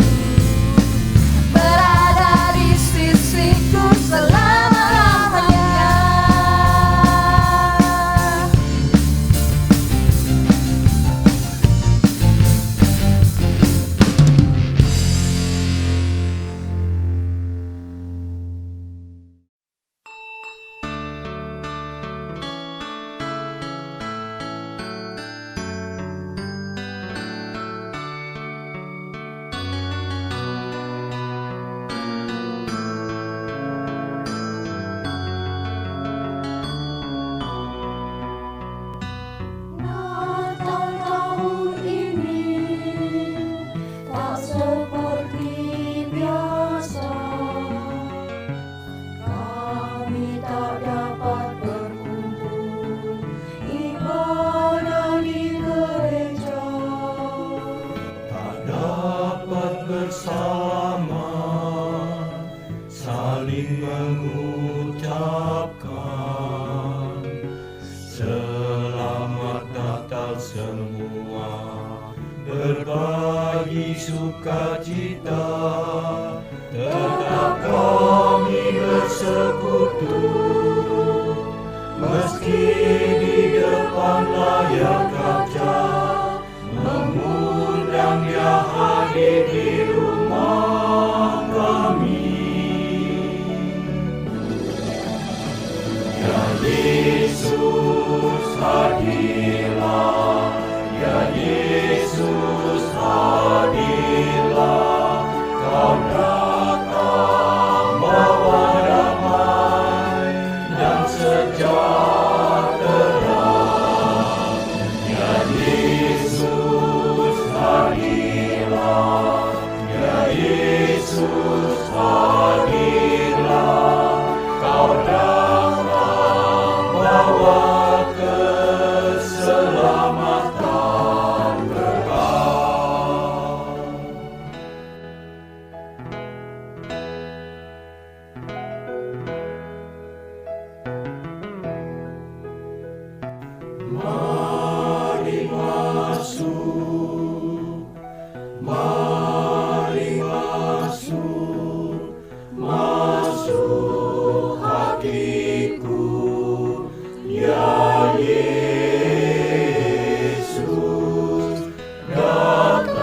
berada di sisiku selama-lamanya. Natal tahun ini tak seperti biasa. Kami tak dapat berkumpul ibadah di gereja. Tak dapat bersama saling mengucapkan selamat Natal semua, berbagi sukacita. Tetap kami bersekutu, meski di depan layar kaca, mengundang Dia hadir di rumah kami. Ya Yesus hadirlah, ya Yesus hadirlah. Kau datang bawa damai dan sejahtera. Ya Yesus hadirlah, ya Yesus hadirlah. Kau datang bawa keselamatan kekal. Mari masuk, mari masuk, masuk hatiku, ya Yesus. Datang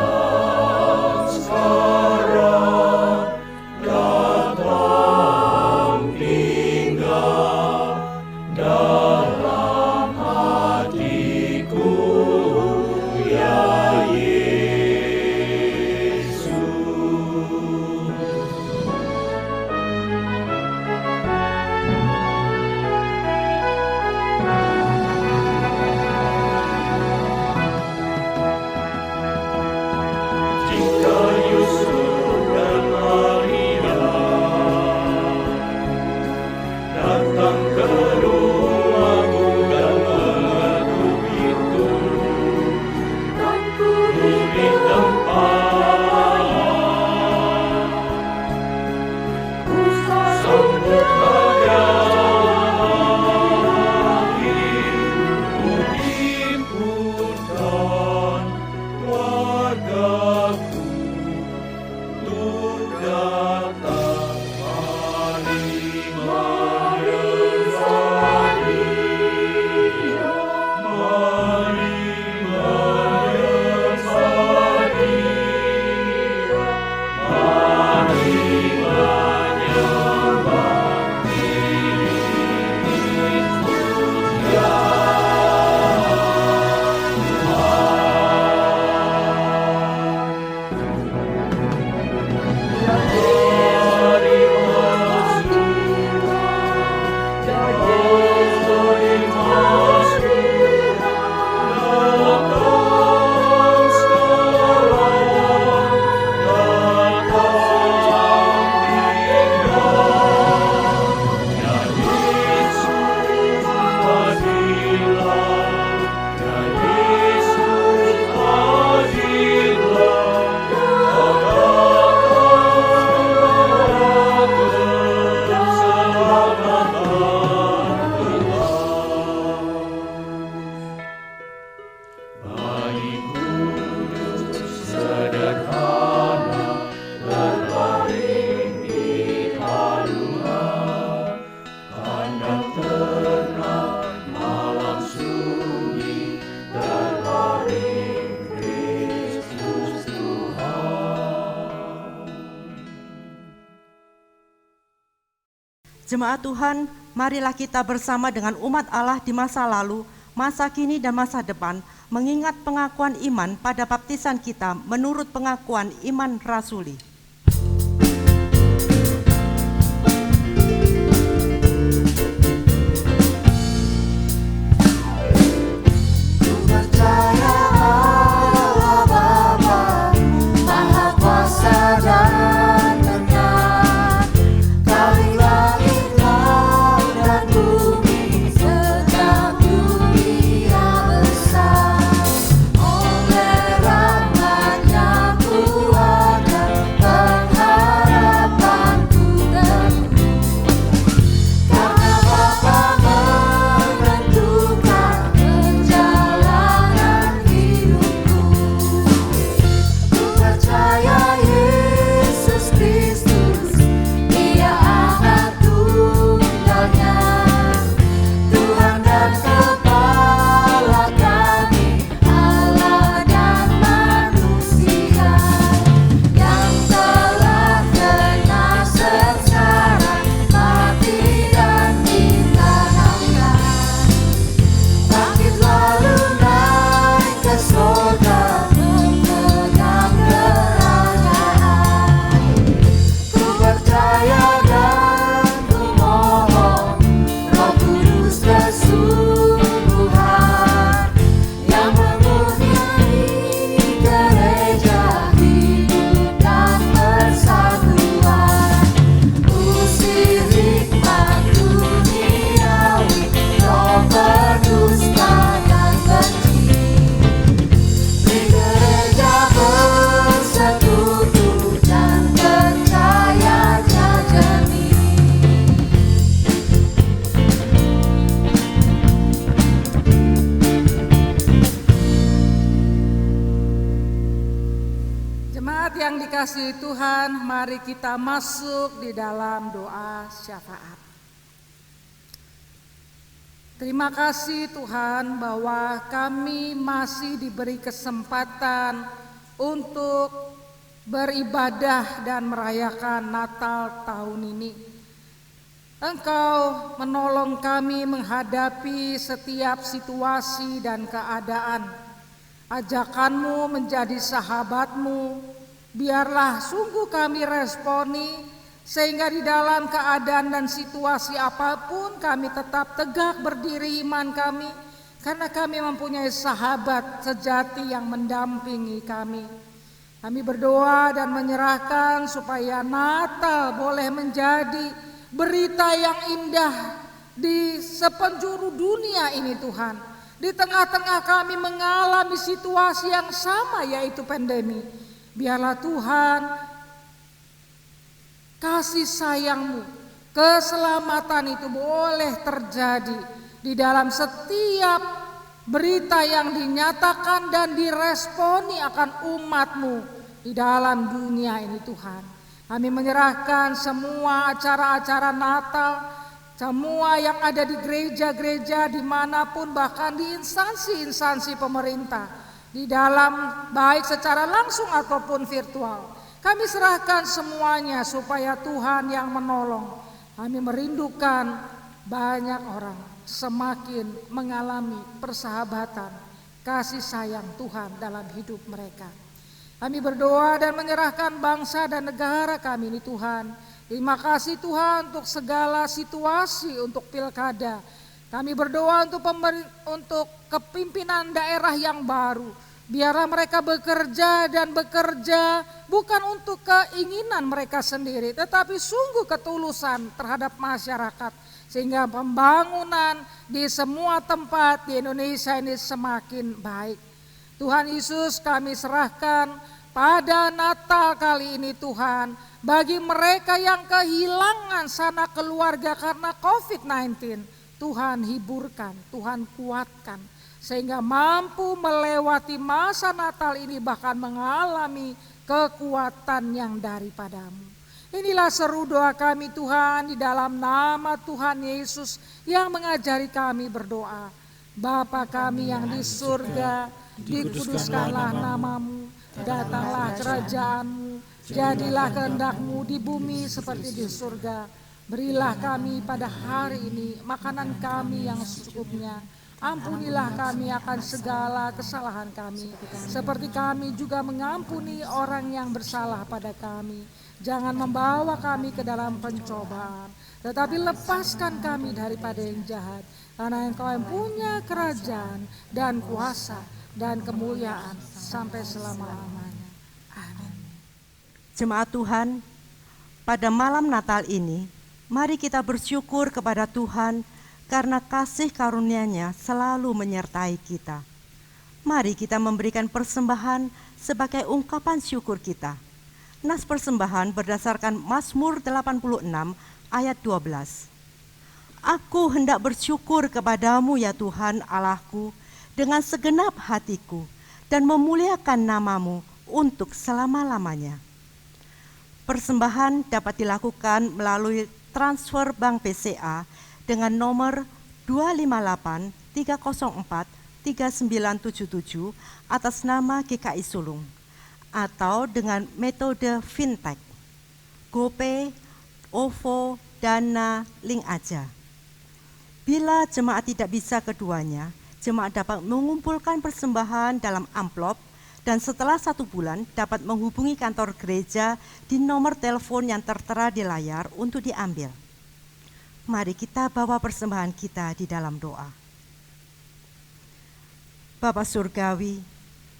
sekarang, datang tinggal dalam hatiku, ya Yesus. Jemaat Tuhan, marilah kita bersama dengan umat Allah di masa lalu, masa kini dan masa depan, mengingat pengakuan iman pada baptisan kita menurut pengakuan iman rasuli. Yang dikasihi Tuhan, mari kita masuk di dalam doa syafaat. Terima kasih Tuhan bahwa kami masih diberi kesempatan untuk beribadah dan merayakan Natal tahun ini. Engkau menolong kami menghadapi setiap situasi dan keadaan. Ajakan-Mu menjadi sahabat-Mu, biarlah sungguh kami responi, sehingga di dalam keadaan dan situasi apapun kami tetap tegak berdiri iman kami, karena kami mempunyai sahabat sejati yang mendampingi kami. Kami berdoa dan menyerahkan supaya Natal boleh menjadi berita yang indah di sepenjuru dunia ini Tuhan. Di tengah-tengah kami mengalami situasi yang sama, yaitu pandemi. Biarlah Tuhan kasih sayang-Mu, keselamatan itu boleh terjadi di dalam setiap berita yang dinyatakan dan diresponi akan umat-Mu di dalam dunia ini Tuhan. Kami menyerahkan semua acara-acara Natal, semua yang ada di gereja-gereja dimanapun, bahkan di instansi-instansi pemerintah, di dalam baik secara langsung ataupun virtual. Kami serahkan semuanya supaya Tuhan yang menolong. Kami merindukan banyak orang semakin mengalami persahabatan, kasih sayang Tuhan dalam hidup mereka. Kami berdoa dan menyerahkan bangsa dan negara kami ini Tuhan. Terima kasih Tuhan untuk segala situasi, untuk pilkada. Kami berdoa untuk kepimpinan daerah yang baru. Biarlah mereka bekerja dan bekerja bukan untuk keinginan mereka sendiri, tetapi sungguh ketulusan terhadap masyarakat. Sehingga pembangunan di semua tempat di Indonesia ini semakin baik. Tuhan Yesus, kami serahkan pada Natal kali ini Tuhan, bagi mereka yang kehilangan sanak keluarga karena COVID-19, Tuhan hiburkan, Tuhan kuatkan, sehingga mampu melewati masa Natal ini bahkan mengalami kekuatan yang daripada-Mu. Inilah seru doa kami Tuhan, di dalam nama Tuhan Yesus yang mengajari kami berdoa. Bapa kami yang di surga, dikuduskanlah nama-Mu, datanglah kerajaan-Mu, jadilah kehendak-Mu di bumi seperti di surga. Berilah kami pada hari ini makanan kami yang secukupnya. Ampunilah kami akan segala kesalahan kami, seperti kami juga mengampuni orang yang bersalah pada kami. Jangan membawa kami ke dalam pencobaan, tetapi lepaskan kami daripada yang jahat. Karena Engkau yang punya kerajaan dan kuasa dan kemuliaan sampai selama-lamanya. Amin. Jemaat Tuhan, pada malam Natal ini, mari kita bersyukur kepada Tuhan karena kasih karunia-Nya selalu menyertai kita. Mari kita memberikan persembahan sebagai ungkapan syukur kita. Nas persembahan berdasarkan Mazmur 86 ayat 12. Aku hendak bersyukur kepadamu ya Tuhan Allahku dengan segenap hatiku dan memuliakan namamu untuk selama-lamanya. Persembahan dapat dilakukan melalui transfer Bank BCA dengan nomor 258 304 3977 atas nama GKI Sulung atau dengan metode fintech, GoPay, OVO, Dana, Link Aja. Bila jemaat tidak bisa keduanya, jemaat dapat mengumpulkan persembahan dalam amplop dan setelah 1 bulan dapat menghubungi kantor gereja di nomor telepon yang tertera di layar untuk diambil. Mari kita bawa persembahan kita di dalam doa. Bapa Surgawi,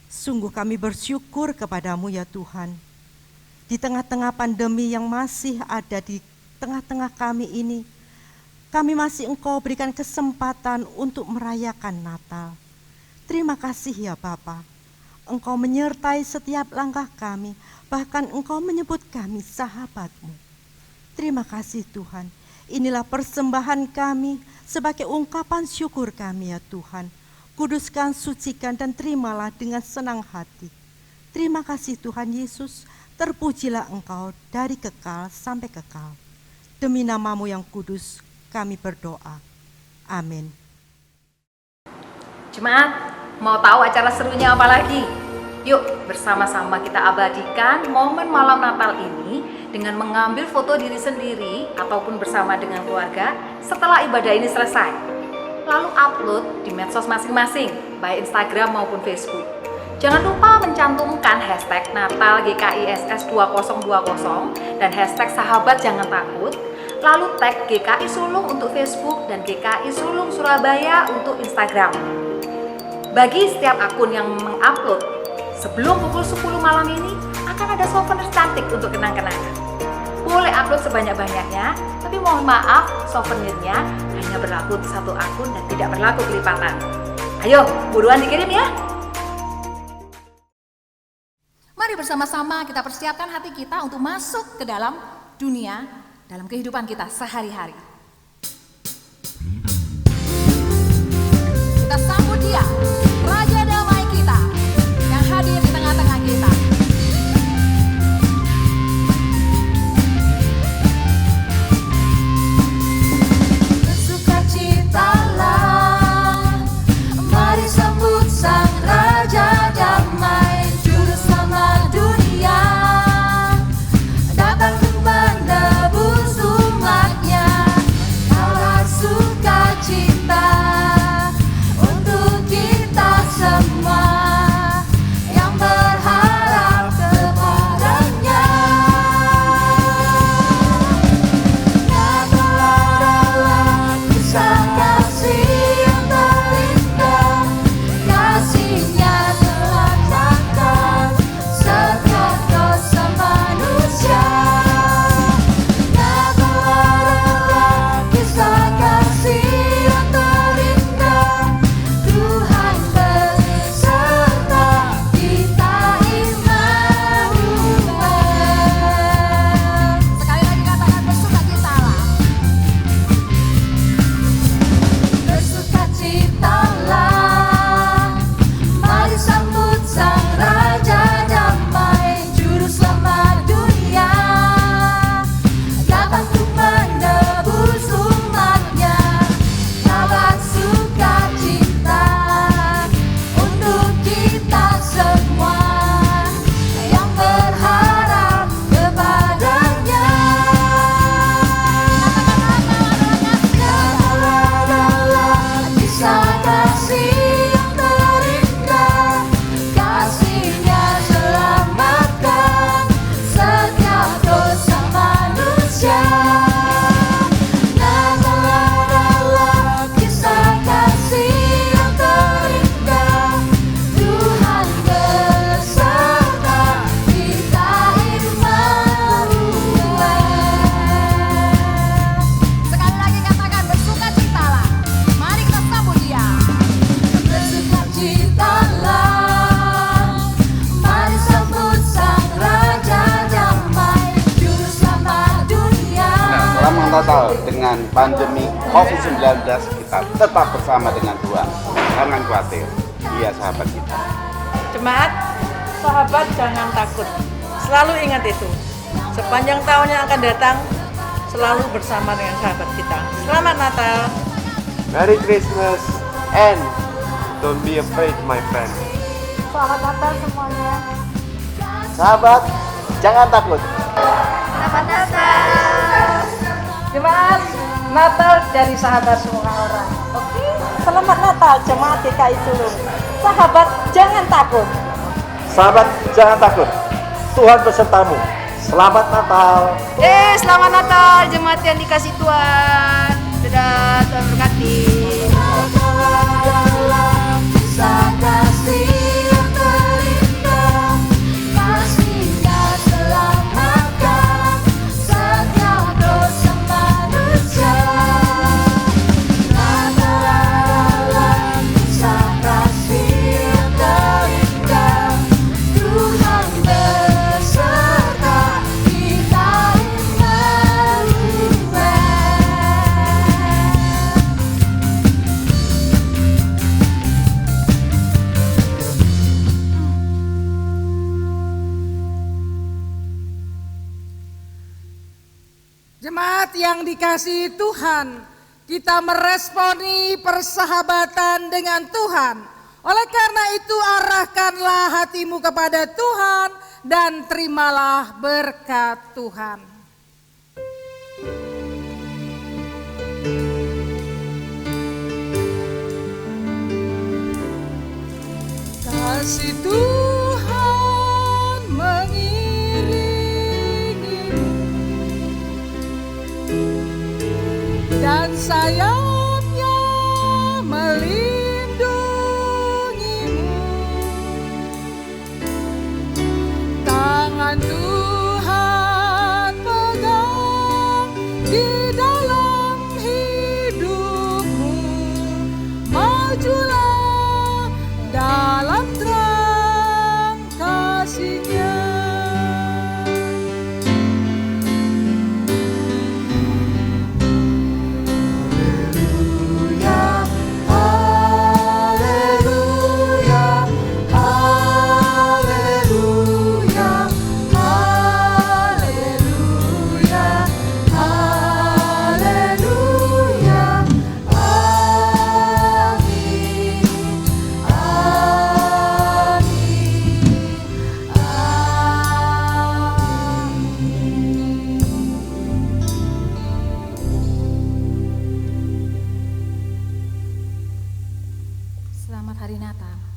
sungguh kami bersyukur kepadamu ya Tuhan. Di tengah-tengah pandemi yang masih ada di tengah-tengah kami ini, kami masih Engkau berikan kesempatan untuk merayakan Natal. Terima kasih ya Bapa. Engkau menyertai setiap langkah kami, bahkan Engkau menyebut kami sahabat-Mu. Terima kasih Tuhan. Inilah persembahan kami sebagai ungkapan syukur kami ya Tuhan. Kuduskan, sucikan, dan terimalah dengan senang hati. Terima kasih Tuhan Yesus, terpujilah Engkau dari kekal sampai kekal. Demi namamu yang kudus, kami berdoa. Amin. Jemaat, mau tahu acara serunya apa lagi? Yuk bersama-sama kita abadikan momen malam Natal ini dengan mengambil foto diri sendiri ataupun bersama dengan keluarga setelah ibadah ini selesai. Lalu upload di medsos masing-masing, baik Instagram maupun Facebook. Jangan lupa mencantumkan hashtag Natal GKISS 2020 dan hashtag sahabat jangan takut. Lalu tag GKI Sulung untuk Facebook dan GKI Sulung Surabaya untuk Instagram. Bagi setiap akun yang mengupload sebelum pukul 10 malam ini akan ada souvenir cantik untuk kenang-kenangan. Boleh upload sebanyak-banyaknya, tapi mohon maaf souvenirnya hanya berlaku di satu akun dan tidak berlaku kelipatan. Ayo, buruan dikirim ya. Mari bersama-sama kita persiapkan hati kita untuk masuk ke dalam dunia, dalam kehidupan kita sehari-hari. Kita sambut Dia, Raja Damai kita, yang hadir di tengah-tengah kita. Bersukacitalah, mari sambut Sang Raja Damai, Juru Selamat dunia, datang untuk menebus umatnya. kasih yang terindah, kasih-Nya selamatkan setiap dosa manusia. Natal adalah kisah kasih yang terindah, Tuhan beserta kita Immanuel. Sekali lagi katakan bersukacitalah. Mari kita sambut Dia. Bersukacitalah, mari sambut Sang Raja Damai, Juru Selamat dunia. Selamat Natal. Dengan pandemi COVID-19 kita tetap bersama dengan Tuhan. Jangan khawatir, Dia sahabat kita. Jemaat, sahabat jangan takut. Selalu ingat itu. Sepanjang tahun yang akan datang, selalu bersama dengan sahabat kita. Selamat Natal. Merry Christmas and don't be afraid, my friend. Selamat Natal semuanya. Sahabat, jangan takut. Selamat Natal. Jemaat, Natal dari sahabat semua orang. Oke, selamat Natal jemaat GKI Tulung. Sahabat jangan takut. Sahabat, jangan takut. Tuhan besertamu. Selamat Natal. Selamat Natal jemaat yang dikasih Tuhan. Dadah, Tuhan berkati. Kisah kasih yang terindah, kasih-Nya selamatkan setiap dosa manusia. Natal adalah kisah kasih yang terindah, Tuhan beserta kita Immanuel. Jemaat yang dikasihi Tuhan, kita meresponi persahabatan dengan Tuhan. Oleh karena itu arahkanlah hatimu kepada Tuhan dan terimalah berkat Tuhan. Kasih Tuhan mengiringimu dan sayapnya melindungimu. Tangan Tuhan pegang di dalam hidupmu. Majulah dalam terang kasih-Nya. Selamat Hari Natal.